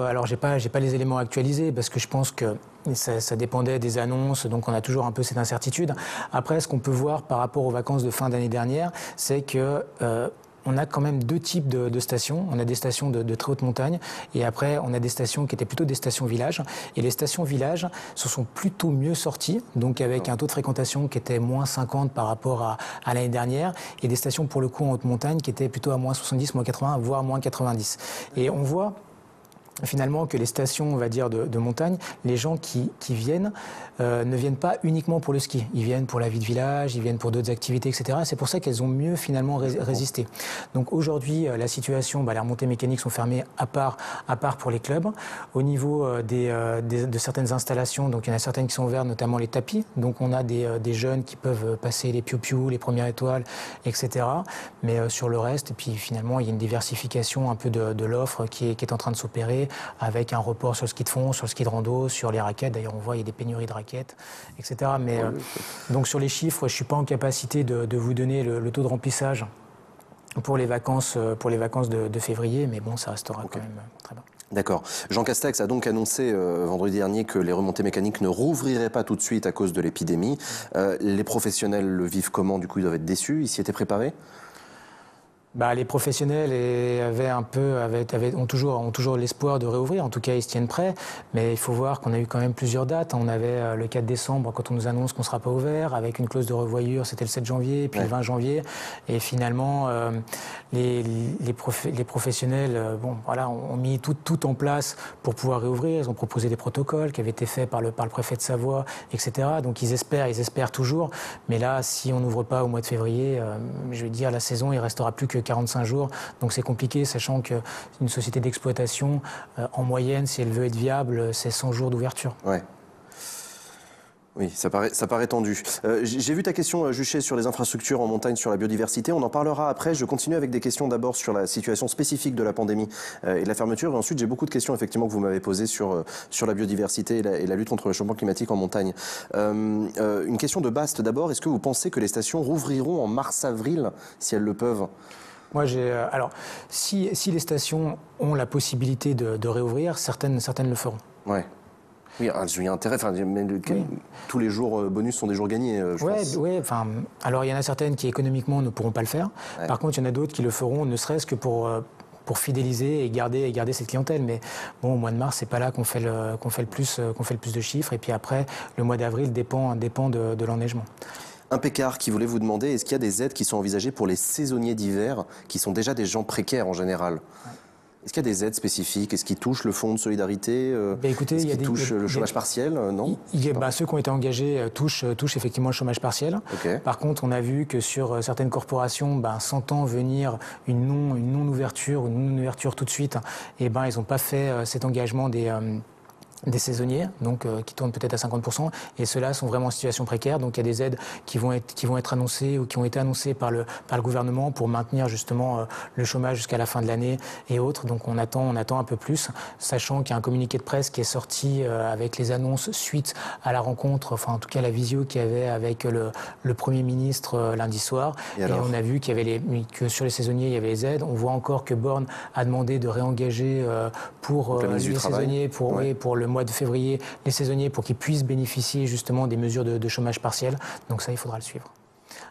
Speaker 2: alors j'ai pas les éléments actualisés parce que je pense que ça dépendait des annonces, donc on a toujours un peu cette incertitude. Après, ce qu'on peut voir par rapport aux vacances de fin d'année dernière, c'est que on a quand même 2 types de stations. On a des stations de très haute montagne et après on a des stations qui étaient plutôt des stations villages. Et les stations villages se sont plutôt mieux sorties, donc avec un taux de fréquentation qui était moins 50 par rapport à l'année dernière et des stations pour le coup en haute montagne qui étaient plutôt à moins 70, moins 80, voire moins 90. Et on voit finalement que les stations, on va dire, de montagne, les gens qui viennent ne viennent pas uniquement pour le ski. Ils viennent pour la vie de village, ils viennent pour d'autres activités, etc. C'est pour ça qu'elles ont mieux finalement résisté. Donc aujourd'hui, la situation, les remontées mécaniques sont fermées à part pour les clubs. Au niveau de certaines installations, donc il y en a certaines qui sont ouvertes, notamment les tapis. Donc on a des jeunes qui peuvent passer les piou-piou, les premières étoiles, etc. Mais sur le reste, et puis finalement, il y a une diversification un peu de l'offre qui est en train de s'opérer, avec un report sur le ski de fond, sur le ski de rando, sur les raquettes. D'ailleurs, on voit il y a des pénuries de raquettes, etc. Mais donc sur les chiffres, je ne suis pas en capacité de vous donner le taux de remplissage pour les vacances de février, mais bon, ça restera quand même très bas.
Speaker 1: D'accord. Jean Castex a donc annoncé vendredi dernier que les remontées mécaniques ne rouvriraient pas tout de suite à cause de l'épidémie. Les professionnels le vivent comment? Du coup, ils doivent être déçus. Ils s'y étaient préparés?
Speaker 2: Les professionnels ont toujours l'espoir de réouvrir. En tout cas, ils se tiennent prêts. Mais il faut voir qu'on a eu quand même plusieurs dates. On avait le 4 décembre, quand on nous annonce qu'on ne sera pas ouvert, avec une clause de revoyure, c'était le 7 janvier, puis le 20 janvier. Et finalement, les professionnels ont mis tout en place pour pouvoir réouvrir. Ils ont proposé des protocoles qui avaient été faits par le préfet de Savoie, etc. Donc ils espèrent toujours. Mais là, si on n'ouvre pas au mois de février, je vais dire, la saison, il restera plus que 45 jours, donc c'est compliqué, sachant qu'une société d'exploitation, en moyenne, si elle veut être viable, c'est 100 jours d'ouverture.
Speaker 1: Ouais. Oui, ça paraît tendu. J'ai vu ta question, Juchet, sur les infrastructures en montagne, sur la biodiversité. On en parlera après. Je continue avec des questions d'abord sur la situation spécifique de la pandémie et de la fermeture. Et ensuite, j'ai beaucoup de questions, effectivement, que vous m'avez posées sur la biodiversité et la lutte contre le changement climatique en montagne. Une question de Bast, d'abord. Est-ce que vous pensez que les stations rouvriront en mars-avril, si elles le peuvent ?
Speaker 2: Moi, alors, si les stations ont la possibilité de réouvrir, certaines le feront.
Speaker 1: Ouais. Oui, il y a intérêt. Tous les jours bonus sont des jours gagnés, je pense.
Speaker 2: Oui, alors il y en a certaines qui économiquement ne pourront pas le faire. Ouais. Par contre, il y en a d'autres qui le feront, ne serait-ce que pour fidéliser et garder cette clientèle. Mais bon, au mois de mars, c'est pas là qu'on fait le plus de chiffres. Et puis après, le mois d'avril dépend de l'enneigement.
Speaker 1: Un Pécard qui voulait vous demander, est-ce qu'il y a des aides qui sont envisagées pour les saisonniers d'hiver, qui sont déjà des gens précaires en général ? Ouais. Est-ce qu'il y a des aides spécifiques? Est-ce qu'ils touchent le fonds de solidarité?
Speaker 2: Écoutez,
Speaker 1: est-ce qu'ils touchent le chômage partiel? Non,
Speaker 2: ceux qui ont été engagés touchent effectivement le chômage partiel. Okay. Par contre, on a vu que sur certaines corporations, sentant venir une non-ouverture tout de suite, ils n'ont pas fait cet engagement des saisonniers, donc qui tournent peut-être à 50%, et ceux-là sont vraiment en situation précaire. Donc il y a des aides qui vont être annoncées ou qui ont été annoncées par le gouvernement pour maintenir justement le chômage jusqu'à la fin de l'année et autres. Donc on attend un peu plus, sachant qu'il y a un communiqué de presse qui est sorti avec les annonces suite à la rencontre, enfin en tout cas la visio qu'il y avait avec le Premier ministre lundi soir. Et on a vu que sur les saisonniers il y avait les aides. On voit encore que Borne a demandé de réengager pour les saisonniers, pour le mois de février, les saisonniers, pour qu'ils puissent bénéficier justement des mesures de chômage partiel. Donc ça, il faudra le suivre.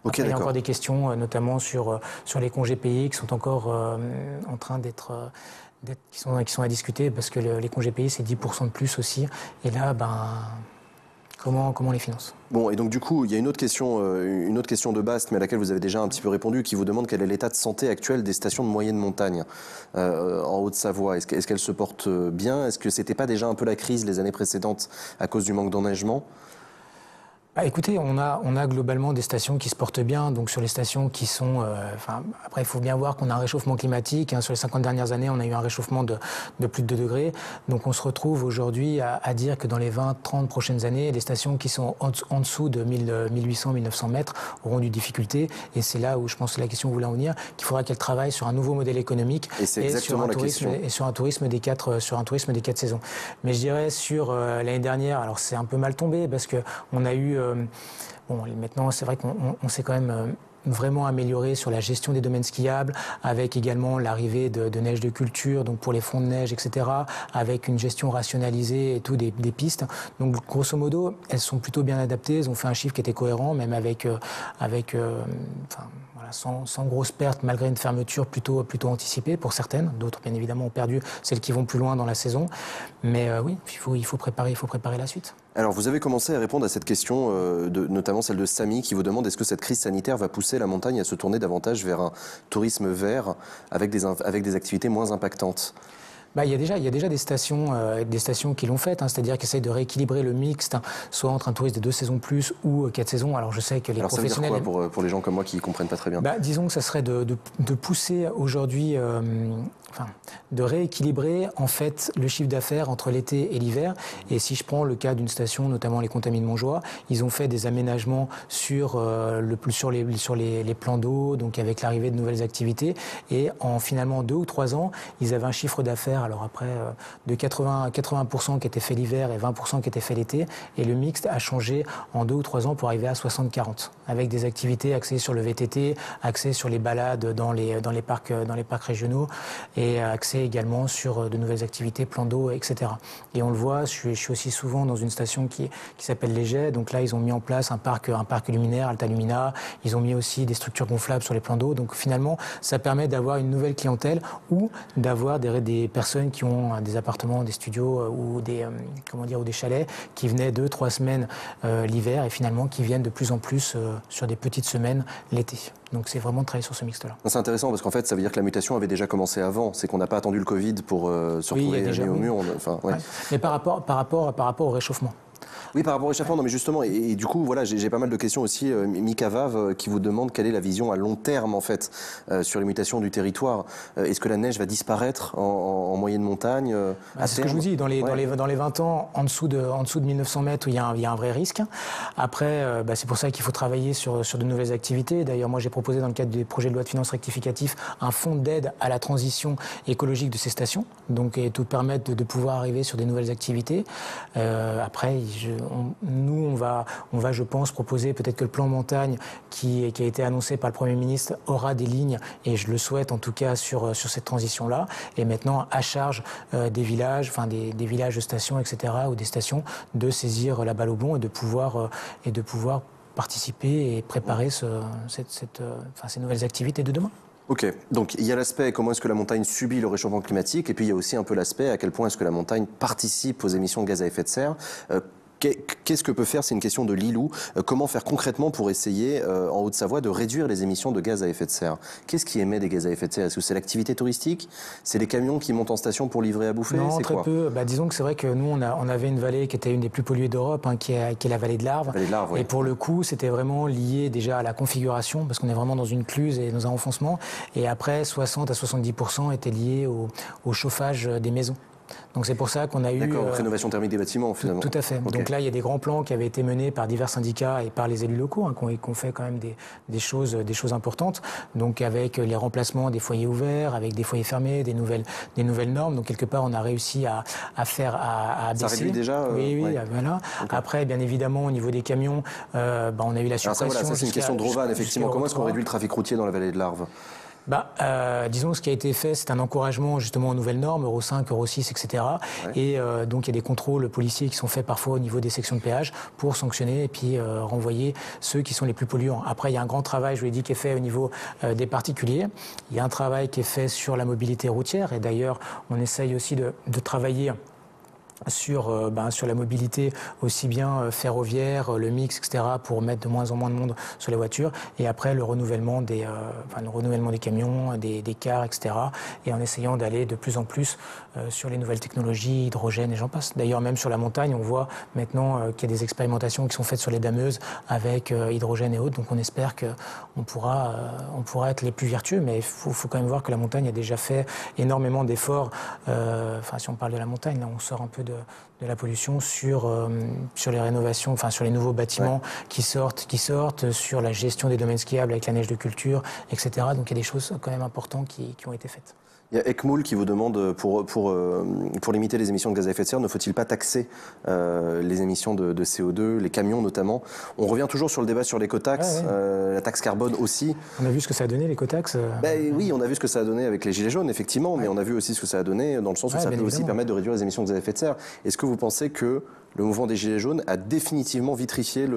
Speaker 2: Après, il y a encore des questions, notamment sur les congés payés, qui sont encore en train qui sont à discuter, parce que les congés payés, c'est 10% de plus aussi. Et là, comment on les finance?
Speaker 1: Bon, et donc du coup, il y a une autre question de Bast, mais à laquelle vous avez déjà un petit peu répondu, qui vous demande quel est l'état de santé actuel des stations de moyenne montagne en Haute-Savoie. Est-ce qu'elles se portent bien? Est-ce que c'était pas déjà un peu la crise les années précédentes à cause du manque d'enneigement?
Speaker 2: Écoutez, on a globalement des stations qui se portent bien. Donc sur les stations qui sont... après, il faut bien voir qu'on a un réchauffement climatique. Sur les 50 dernières années, on a eu un réchauffement de plus de 2 degrés. Donc on se retrouve aujourd'hui à dire que dans les 20-30 prochaines années, les stations qui sont en dessous de 1800-1900 mètres auront du difficulté. Et c'est là où je pense que la question voulait en venir, qu'il faudra qu'elles travaillent sur un nouveau modèle économique et sur un tourisme des 4 saisons. Mais je dirais sur l'année dernière, alors c'est un peu mal tombé parce qu'on a eu... maintenant, c'est vrai qu'on s'est quand même vraiment amélioré sur la gestion des domaines skiables, avec également l'arrivée de neige de culture, donc pour les fonds de neige, etc., avec une gestion rationalisée et tout des pistes. Donc, grosso modo, elles sont plutôt bien adaptées. Elles ont fait un chiffre qui était cohérent, même sans grosses pertes, malgré une fermeture plutôt anticipée pour certaines. D'autres, bien évidemment, ont perdu celles qui vont plus loin dans la saison. Mais oui, il faut préparer la suite.
Speaker 1: Alors, vous avez commencé à répondre à cette question, notamment celle de Samy, qui vous demande est-ce que cette crise sanitaire va pousser la montagne à se tourner davantage vers un tourisme vert avec des activités moins impactantes?
Speaker 2: Il y a déjà des stations qui l'ont fait, c'est-à-dire qui essayent de rééquilibrer le mixte, soit entre un tourisme de 2 saisons plus ou 4 saisons. Alors je sais que les professionnels...
Speaker 1: Ça veut dire quoi pour les gens comme moi qui ne comprennent pas très bien?
Speaker 2: Disons que ça serait de pousser aujourd'hui, de rééquilibrer en fait le chiffre d'affaires entre l'été et l'hiver. Et si je prends le cas d'une station, notamment les Contamines Montjoie, ils ont fait des aménagements sur les plans d'eau, donc avec l'arrivée de nouvelles activités. Et en finalement 2 ou 3 ans, ils avaient un chiffre d'affaires, alors après, de 80% qui était fait l'hiver et 20% qui était fait l'été. Et le mixte a changé en 2 ou 3 ans pour arriver à 60-40, avec des activités axées sur le VTT, axées sur les balades dans les parcs régionaux et axées également sur de nouvelles activités, plans d'eau, etc. Et on le voit, je suis aussi souvent dans une station qui s'appelle Les Jets. Donc là, ils ont mis en place un parc luminaire, Alta Lumina. Ils ont mis aussi des structures gonflables sur les plans d'eau. Donc finalement, ça permet d'avoir une nouvelle clientèle ou d'avoir des personnes qui ont des appartements, des studios ou des chalets qui venaient 2-3 semaines l'hiver et finalement qui viennent de plus en plus sur des petites semaines l'été. Donc c'est vraiment de travailler sur ce mixte-là.
Speaker 1: C'est intéressant parce qu'en fait, ça veut dire que la mutation avait déjà commencé avant. C'est qu'on n'a pas attendu le Covid pour se retrouver au mur.
Speaker 2: Mais par rapport au réchauffement.
Speaker 1: Oui, par rapport au réchauffement, non, mais justement, et du coup, voilà, j'ai pas mal de questions aussi. Mika Vav qui vous demande quelle est la vision à long terme, en fait, sur les mutations du territoire. Est-ce que la neige va disparaître en moyenne montagne
Speaker 2: c'est ce que je vous dis, dans les 20 ans, en dessous de 1900 mètres, où il y a un vrai risque. Après, c'est pour ça qu'il faut travailler sur de nouvelles activités. D'ailleurs, moi, j'ai proposé, dans le cadre du projet de loi de finances rectificatif, un fonds d'aide à la transition écologique de ces stations, donc et tout permettre de pouvoir arriver sur des nouvelles activités. Après, on va, je pense, proposer peut-être que le plan montagne qui a été annoncé par le Premier ministre aura des lignes, et je le souhaite en tout cas sur cette transition-là. Et maintenant, à charge des villages, des villages de stations, etc., ou des stations, de saisir la balle au bond et de pouvoir participer et préparer ces nouvelles activités de demain.
Speaker 1: Ok, donc il y a l'aspect comment est-ce que la montagne subit le réchauffement climatique, et puis il y a aussi un peu l'aspect à quel point est-ce que la montagne participe aux émissions de gaz à effet de serre. Qu'est-ce que peut faire, c'est une question de Lilou, comment faire concrètement pour essayer, en Haute-Savoie, de réduire les émissions de gaz à effet de serre? Qu'est-ce qui émet des gaz à effet de serre? Est-ce que c'est l'activité touristique? C'est les camions qui montent en station pour livrer à bouffer?
Speaker 2: Non, très peu. Disons que c'est vrai que nous, on avait une vallée qui était une des plus polluées d'Europe, qui est la vallée de l'Arve.
Speaker 1: Oui.
Speaker 2: Et pour le coup, c'était vraiment lié déjà à la configuration, parce qu'on est vraiment dans une cluse et dans un renfoncement. Et après, 60 à 70% étaient liés au chauffage des maisons. Donc c'est pour ça qu'on a eu...
Speaker 1: D'accord, rénovation thermique des bâtiments finalement.
Speaker 2: Tout à fait. Okay. Donc là, il y a des grands plans qui avaient été menés par divers syndicats et par les élus locaux, qui ont fait quand même des choses importantes. Donc avec les remplacements des foyers ouverts, avec des foyers fermés, des nouvelles normes. Donc quelque part, on a réussi à baisser.
Speaker 1: Ça réduit déjà
Speaker 2: Oui, voilà. Okay. Après, bien évidemment, au niveau des camions, on a eu la suppression...
Speaker 1: Alors ça, c'est une question de Rovan, effectivement. Comment est-ce qu'on réduit le trafic routier dans la vallée de l'Arve?
Speaker 2: Disons, ce qui a été fait, c'est un encouragement justement aux nouvelles normes, Euro 5, Euro 6, etc. Ouais. Et donc, il y a des contrôles policiers qui sont faits parfois au niveau des sections de péage pour sanctionner et puis renvoyer ceux qui sont les plus polluants. Après, il y a un grand travail, je vous l'ai dit, qui est fait au niveau des particuliers. Il y a un travail qui est fait sur la mobilité routière. Et d'ailleurs, on essaye aussi de travailler sur la mobilité aussi bien ferroviaire, le mix, etc., pour mettre de moins en moins de monde sur les voitures. Et après, le renouvellement des camions, des cars, etc. Et en essayant d'aller de plus en plus sur les nouvelles technologies, hydrogène et j'en passe. D'ailleurs, même sur la montagne, on voit maintenant qu'il y a des expérimentations qui sont faites sur les dameuses avec hydrogène et autres. Donc on espère qu'on pourra être les plus vertueux. Mais il faut quand même voir que la montagne a déjà fait énormément d'efforts. Si on parle de la montagne, là, on sort un peu de la pollution sur les rénovations, sur les nouveaux bâtiments qui sortent, sur la gestion des domaines skiables avec la neige de culture, etc. Donc il y a des choses quand même importantes qui ont été faites.
Speaker 1: Il y a Ekmoul qui vous demande, pour limiter les émissions de gaz à effet de serre, ne faut-il pas taxer les émissions de CO2, les camions notamment? On revient toujours sur le débat sur l'écotaxe, la taxe carbone aussi.
Speaker 2: On a vu ce que ça a donné, l'écotaxe
Speaker 1: Oui, on a vu ce que ça a donné avec les gilets jaunes, effectivement, mais on a vu aussi ce que ça a donné dans le sens où ça peut aussi permettre de réduire les émissions de gaz à effet de serre. Est-ce que vous pensez que le mouvement des Gilets jaunes a définitivement vitrifié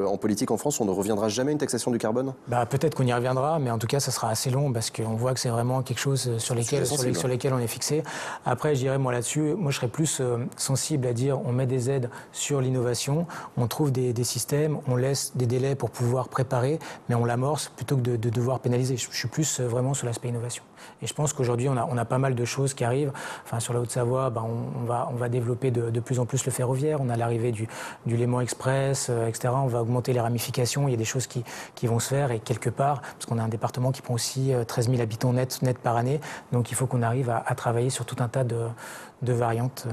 Speaker 1: en politique en France. On ne reviendra jamais à une taxation du carbone?
Speaker 2: Peut-être qu'on y reviendra, mais en tout cas, ça sera assez long parce qu'on voit que c'est vraiment quelque chose sur lesquels on est fixé. Après, je dirais, moi là-dessus, je serais plus sensible à dire on met des aides sur l'innovation, on trouve des systèmes, on laisse des délais pour pouvoir préparer, mais on l'amorce plutôt que de devoir pénaliser. Je suis plus vraiment sur l'aspect innovation. Et je pense qu'aujourd'hui, on a pas mal de choses qui arrivent. Enfin, sur la Haute-Savoie, on va développer de plus en plus le ferroviaire. On a l'arrivée du Léman Express, etc. On va augmenter les ramifications. Il y a des choses qui vont se faire. Et quelque part, parce qu'on a un département qui prend aussi 13 000 habitants net par année, donc il faut qu'on arrive à travailler sur tout un tas de variantes.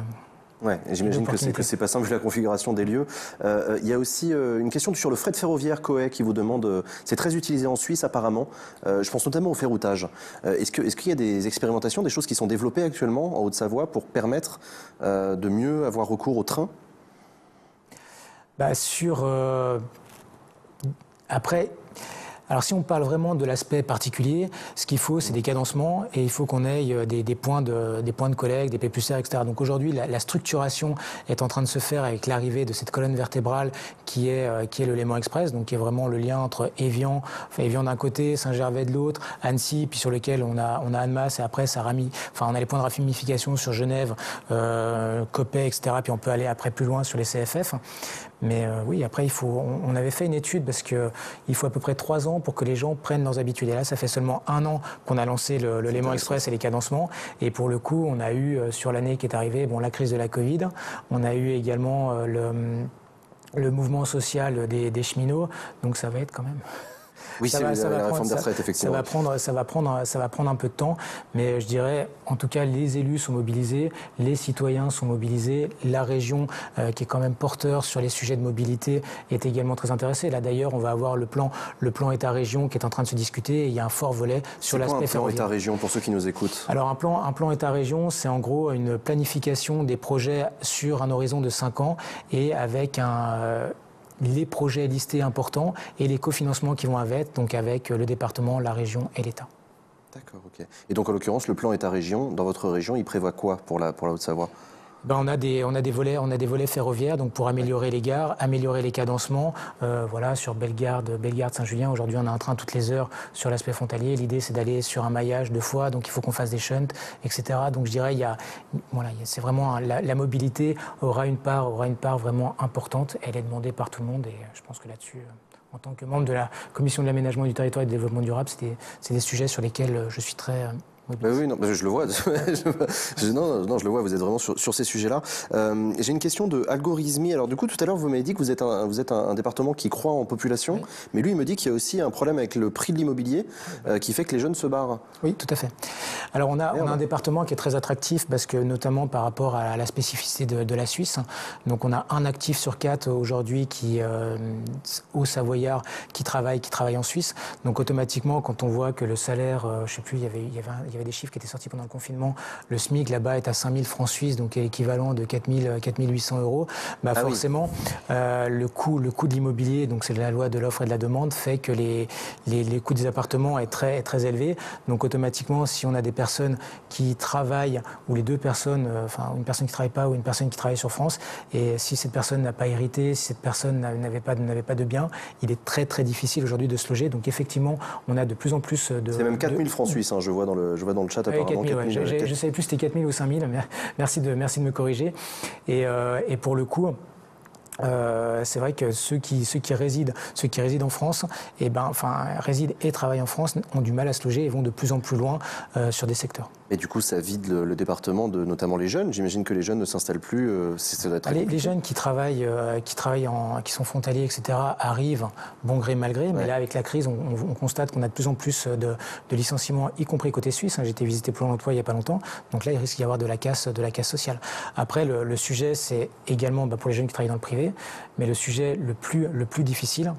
Speaker 1: Ouais, j'imagine que c'est pas simple vu la configuration des lieux. Il y a aussi une question sur le fret ferroviaire Coët qui vous demande, c'est très utilisé en Suisse apparemment, je pense notamment au ferroutage. Est-ce qu'il y a des expérimentations, des choses qui sont développées actuellement en Haute-Savoie pour permettre de mieux avoir recours au train?
Speaker 2: Après... Alors si on parle vraiment de l'aspect particulier, ce qu'il faut, c'est des cadencements et il faut qu'on ait des points de collecte, des P+R, etc. Donc aujourd'hui, la structuration est en train de se faire avec l'arrivée de cette colonne vertébrale qui est le Léman Express, donc qui est vraiment le lien entre Évian d'un côté, Saint-Gervais de l'autre, Annecy, puis sur lequel on a Annemasse et après on a les points de ramification sur Genève, Coppet, etc. Puis on peut aller après plus loin sur les CFF. Mais oui, après, on avait fait une étude parce qu'il faut à peu près 3 ans pour que les gens prennent leurs habitudes. Et là, ça fait seulement 1 an qu'on a lancé le Léman Express et les cadencements. Et pour le coup, on a eu, sur l'année qui est arrivée, la crise de la Covid. On a eu également le mouvement social des cheminots. Donc ça va être quand même...
Speaker 1: Oui, c'est la réforme des retraites, effectivement.
Speaker 2: Ça va prendre un peu de temps, mais je dirais, en tout cas, les élus sont mobilisés, les citoyens sont mobilisés, la région, qui est quand même porteur sur les sujets de mobilité, est également très intéressée. Là, d'ailleurs, on va avoir le plan État-région qui est en train de se discuter, et il y a un fort volet sur l'aspect ferroviaire.
Speaker 1: C'est quoi un plan État-région, pour ceux qui nous écoutent?
Speaker 2: Alors, un plan État-région, c'est en gros une planification des projets sur un horizon de 5 ans, et avec les projets listés importants et les cofinancements qui vont avec, donc avec le département, la région et l'État.
Speaker 1: D'accord, ok. Et donc en l'occurrence, le plan État-région, dans votre région, il prévoit quoi pour la Haute-Savoie?
Speaker 2: On a des volets ferroviaires donc pour améliorer les gares, améliorer les cadencements. Sur Bellegarde, Saint-Julien. Aujourd'hui, on a un train toutes les heures sur l'aspect frontalier. L'idée, c'est d'aller sur un maillage 2 fois, donc il faut qu'on fasse des shunts, etc. Donc je dirais, c'est vraiment la mobilité aura une part vraiment importante. Elle est demandée par tout le monde et je pense que là-dessus, en tant que membre de la Commission de l'aménagement du territoire et du développement durable, c'est des sujets sur lesquels je suis très...
Speaker 1: Oui, non, je le vois. Non, je le vois. Vous êtes vraiment sur ces sujets-là. J'ai une question de Algorithmie. Alors du coup, tout à l'heure, vous m'avez dit que vous êtes un département qui croît en population, oui. Mais lui, il me dit qu'il y a aussi un problème avec le prix de l'immobilier qui fait que les jeunes se barrent.
Speaker 2: Oui, tout à fait. Alors on a un département qui est très attractif parce que notamment par rapport à la spécificité de la Suisse. Donc on a un actif sur 4 aujourd'hui au Savoyard qui travaille en Suisse. Donc automatiquement, quand on voit que le salaire, je sais plus, il y avait des chiffres qui étaient sortis pendant le confinement. Le SMIC là-bas est à 5 000 francs suisses, donc équivalent de 4 800 €. Forcément, oui. Le coût de l'immobilier, donc c'est la loi de l'offre et de la demande, fait que les coûts des appartements est très, très élevé. Donc automatiquement, si on a des personnes qui travaillent, ou les 2 personnes, une personne qui ne travaille pas ou une personne qui travaille sur France, et si cette personne n'a pas hérité, si cette personne n'avait pas de bien, il est très, très difficile aujourd'hui de se loger. Donc effectivement, on a de plus en plus de...
Speaker 1: C'est même 4 000 francs suisses, je vois dans le chat apparemment.
Speaker 2: 4 000, je ne savais plus si c'était 4 000 ou 5 000, merci de me corriger. Et pour le coup, c'est vrai que ceux qui résident en France, résident et travaillent en France, ont du mal à se loger et vont de plus en plus loin sur des secteurs.
Speaker 1: Et du coup, ça vide le département de notamment les jeunes. J'imagine que les jeunes ne s'installent plus.
Speaker 2: Les jeunes qui sont frontaliers, etc., arrivent bon gré mal gré. Ouais. Mais là, avec la crise, on constate qu'on a de plus en plus de licenciements, y compris côté suisse. J'ai été visiter Pôle emploi il n'y a pas longtemps. Donc là, il risque d'y avoir de la casse sociale. Après, le sujet, c'est également pour les jeunes qui travaillent dans le privé. Mais le sujet le plus difficile,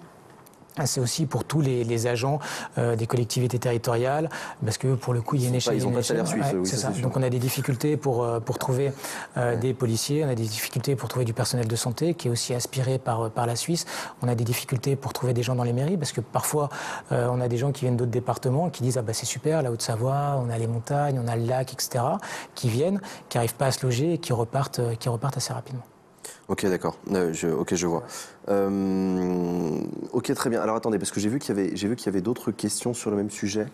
Speaker 2: c'est aussi pour tous les agents des collectivités territoriales, parce que pour le coup, il y a une échelle.
Speaker 1: Ils n'ont pas de salaire suisse. Oui,
Speaker 2: c'est ça. Donc on a des difficultés pour trouver des policiers, on a des difficultés pour trouver du personnel de santé qui est aussi aspiré par la Suisse. On a des difficultés pour trouver des gens dans les mairies, parce que parfois on a des gens qui viennent d'autres départements qui disent c'est super, la Haute-Savoie, on a les montagnes, on a le lac, etc. qui viennent, qui n'arrivent pas à se loger et qui repartent assez rapidement.
Speaker 1: Ok, d'accord. Ok, je vois. Ok, très bien. Alors attendez, parce que j'ai vu qu'il y avait d'autres questions sur le même sujet.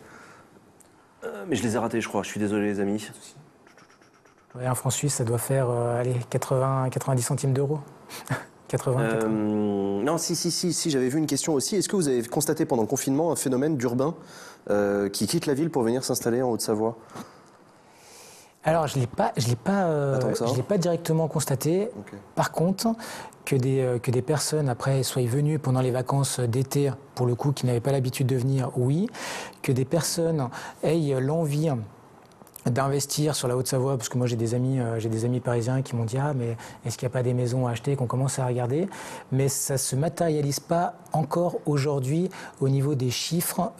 Speaker 1: Mais je les ai ratées, je crois. Je suis désolé, les amis.
Speaker 2: Ouais, un franc suisse, ça doit faire 90 centimes d'euros. 80.
Speaker 1: Non, si, j'avais vu une question aussi. Est-ce que vous avez constaté pendant le confinement un phénomène d'urbains qui quittent la ville pour venir s'installer en Haute-Savoie?
Speaker 2: Alors, je l'ai pas directement constaté.
Speaker 1: Okay.
Speaker 2: Par contre, que des personnes après soient venues pendant les vacances d'été, pour le coup, qui n'avaient pas l'habitude de venir, oui. Que des personnes aient l'envie d'investir sur la Haute-Savoie, parce que moi j'ai des amis parisiens qui m'ont dit ah mais est-ce qu'il n'y a pas des maisons à acheter, qu'on commence à regarder, mais ça se matérialise pas encore aujourd'hui au niveau des chiffres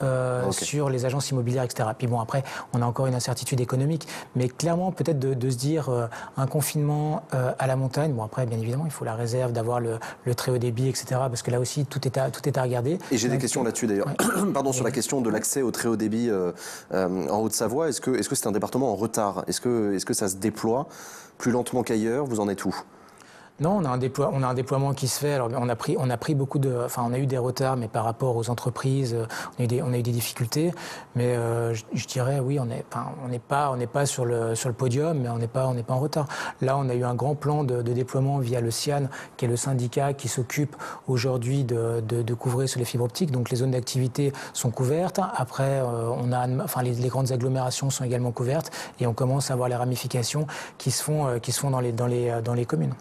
Speaker 2: sur les agences immobilières, etc. Puis bon, après on a encore une incertitude économique, mais clairement peut-être de se dire un confinement à la montagne. Bon, après bien évidemment il faut la réserve d'avoir le très haut débit, etc. parce que là aussi tout est à regarder.
Speaker 1: Et j'ai des questions là-dessus d'ailleurs. Ouais. Pardon, sur la question de l'accès au très haut débit en Haute-Savoie. Est-ce que c'est un département en retard? Est-ce que ça se déploie plus lentement qu'ailleurs? Vous en êtes où?
Speaker 2: Non, on a un déploiement qui se fait. Alors, on a eu des retards, mais par rapport aux entreprises, on a eu des difficultés. Mais je dirais, oui, on n'est pas sur le podium, mais on n'est pas en retard. Là, on a eu un grand plan de déploiement via le CIAN, qui est le syndicat qui s'occupe aujourd'hui de couvrir sur les fibres optiques. Donc, les zones d'activité sont couvertes. Après, les grandes agglomérations sont également couvertes, et on commence à avoir les ramifications qui se font dans les communes.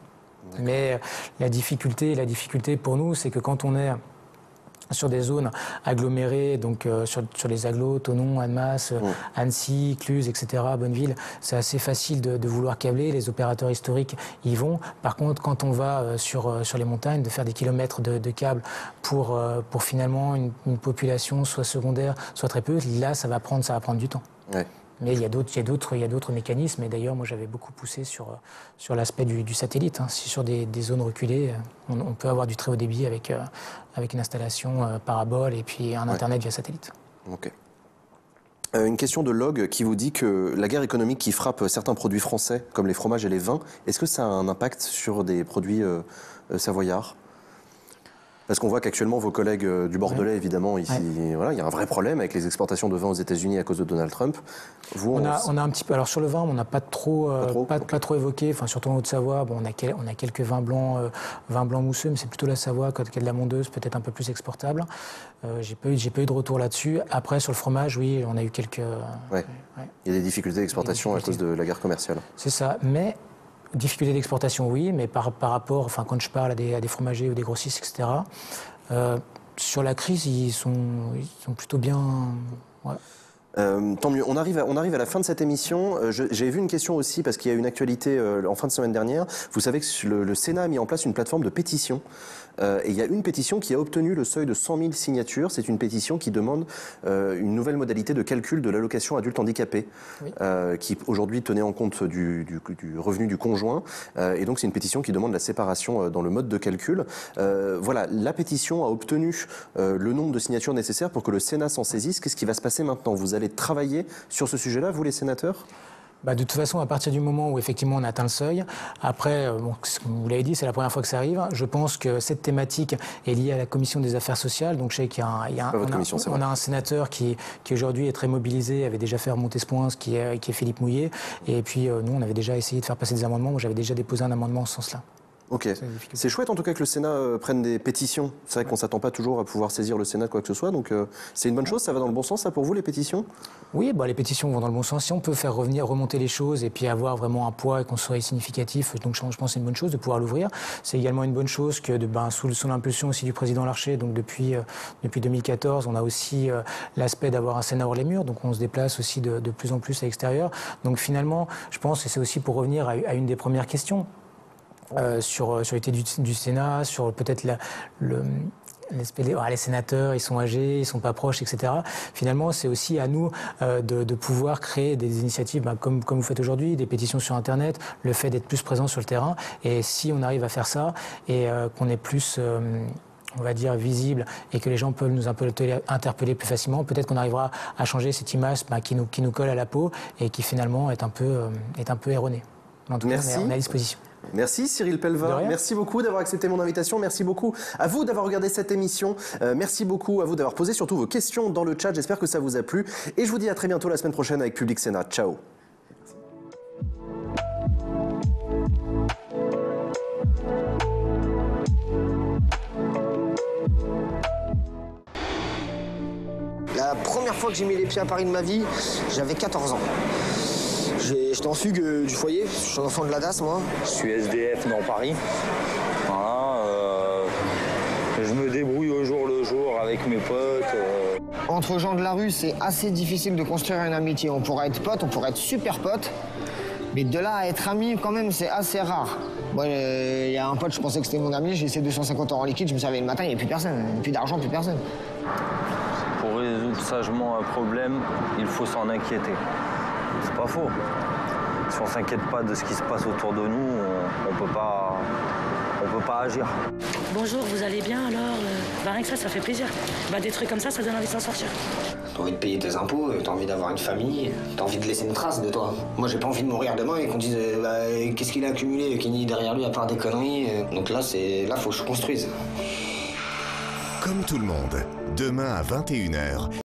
Speaker 2: Mais la difficulté pour nous, c'est que quand on est sur des zones agglomérées, donc sur les agglos, Thonon, Annemasse, Annecy, Cluses, etc., Bonneville, c'est assez facile de vouloir câbler. Les opérateurs historiques y vont. Par contre, quand on va sur les montagnes, de faire des kilomètres de câbles pour finalement une population soit secondaire, soit très peu, là, ça va prendre du temps.
Speaker 1: Ouais.
Speaker 2: Mais il y a d'autres mécanismes. Et d'ailleurs, moi, j'avais beaucoup poussé sur l'aspect du satellite. Hein. Si sur des zones reculées, on peut avoir du très haut débit avec une installation parabole et puis un Internet via satellite.
Speaker 1: Ok. Une question de Log qui vous dit que la guerre économique qui frappe certains produits français, comme les fromages et les vins, est-ce que ça a un impact sur des produits savoyards? Parce qu'on voit qu'actuellement, vos collègues du Bordelais, évidemment, ici, voilà, il y a un vrai problème avec les exportations de vin aux États-Unis à cause de Donald Trump. Vous,
Speaker 2: on a un petit peu. Alors sur le vin, on n'a pas trop évoqué. Enfin, surtout en Haute-Savoie, bon, on a quelques vins blancs mousseux, mais c'est plutôt la Savoie qui a de la mondeuse, peut-être un peu plus exportable. J'ai pas eu de retour là-dessus. Après, sur le fromage, oui, on a eu quelques.
Speaker 1: Il y a des difficultés d'exportation à cause de la guerre commerciale.
Speaker 2: C'est ça, mais. Difficulté d'exportation, oui, mais par rapport, enfin, quand je parle à des fromagers ou des grossistes, etc., sur la crise, ils sont plutôt bien. Ouais.
Speaker 1: Tant mieux. On arrive à la fin de cette émission. J'ai vu une question aussi, parce qu'il y a une actualité en fin de semaine dernière. Vous savez que le Sénat a mis en place une plateforme de pétition. Et il y a une pétition qui a obtenu le seuil de 100 000 signatures. C'est une pétition qui demande une nouvelle modalité de calcul de l'allocation adulte handicapé, qui aujourd'hui tenait en compte du revenu du conjoint. Et donc c'est une pétition qui demande la séparation dans le mode de calcul. Voilà, la pétition a obtenu le nombre de signatures nécessaires pour que le Sénat s'en saisisse. Qu'est-ce qui va se passer maintenant? Vous allez travailler sur ce sujet-là, vous les sénateurs?
Speaker 2: De toute façon, à partir du moment où effectivement on a atteint le seuil, après, comme vous l'avez dit, c'est la première fois que ça arrive. Je pense que cette thématique est liée à la commission des affaires sociales. Donc je sais on a un sénateur qui aujourd'hui est très mobilisé, avait déjà fait remonter ce point, qui est Philippe Mouillet. Et puis nous, on avait déjà essayé de faire passer des amendements. Moi, j'avais déjà déposé un amendement en ce sens-là.
Speaker 1: Ok. C'est chouette en tout cas que le Sénat prenne des pétitions. C'est vrai qu'on ne s'attend pas toujours à pouvoir saisir le Sénat de quoi que ce soit. Donc c'est une bonne chose, ça va dans le bon sens ça pour vous les pétitions?
Speaker 2: Oui, les pétitions vont dans le bon sens. Si on peut faire remonter les choses et puis avoir vraiment un poids et qu'on soit significatif, donc je pense que c'est une bonne chose de pouvoir l'ouvrir. C'est également une bonne chose que sous l'impulsion aussi du président Larcher, donc depuis 2014, on a aussi l'aspect d'avoir un Sénat hors les murs. Donc on se déplace aussi de plus en plus à l'extérieur. Donc finalement, je pense que c'est aussi pour revenir à une des premières questions. Sur l'été du Sénat, sur peut-être les sénateurs, ils sont âgés, ils sont pas proches, etc. Finalement, c'est aussi à nous de pouvoir créer des initiatives comme vous faites aujourd'hui, des pétitions sur Internet, le fait d'être plus présent sur le terrain. Et si on arrive à faire ça et qu'on est plus on va dire visible et que les gens peuvent nous interpeller plus facilement, peut-être qu'on arrivera à changer cette image qui nous colle à la peau et qui finalement est un peu erronée. En tout cas, on est à disposition.
Speaker 1: Merci Cyril Pellevat, merci beaucoup d'avoir accepté mon invitation, merci beaucoup à vous d'avoir regardé cette émission, merci beaucoup à vous d'avoir posé surtout vos questions dans le chat, j'espère que ça vous a plu et je vous dis à très bientôt la semaine prochaine avec Public Sénat. Ciao.
Speaker 3: La première fois que j'ai mis les pieds à Paris de ma vie, j'avais 14 ans. J'étais en fugue du foyer, je suis un enfant de la DAS moi.
Speaker 4: Je suis SDF dans Paris. Voilà, je me débrouille au jour le jour avec mes potes.
Speaker 3: Entre gens de la rue, c'est assez difficile de construire une amitié. On pourrait être potes, on pourrait être super potes, mais de là à être amis, quand même, c'est assez rare. Moi, il y a un pote, je pensais que c'était mon ami, j'ai laissé 250 € en liquide, je me suis réveillé le matin, il n'y avait plus personne, plus d'argent, plus personne.
Speaker 4: Pour résoudre sagement un problème, il faut s'en inquiéter. C'est pas faux. Si on s'inquiète pas de ce qui se passe autour de nous, on peut pas agir.
Speaker 5: Bonjour, vous allez bien alors rien que ça fait plaisir. Des trucs comme ça donne envie de s'en sortir.
Speaker 3: T'as envie de payer tes impôts, t'as envie d'avoir une famille, t'as envie de laisser une trace de toi. Moi, j'ai pas envie de mourir demain et qu'on dise qu'est-ce qu'il a accumulé, Kenny, derrière lui, à part des conneries. Donc là, faut que je construise.
Speaker 6: Comme tout le monde, demain à 21 h.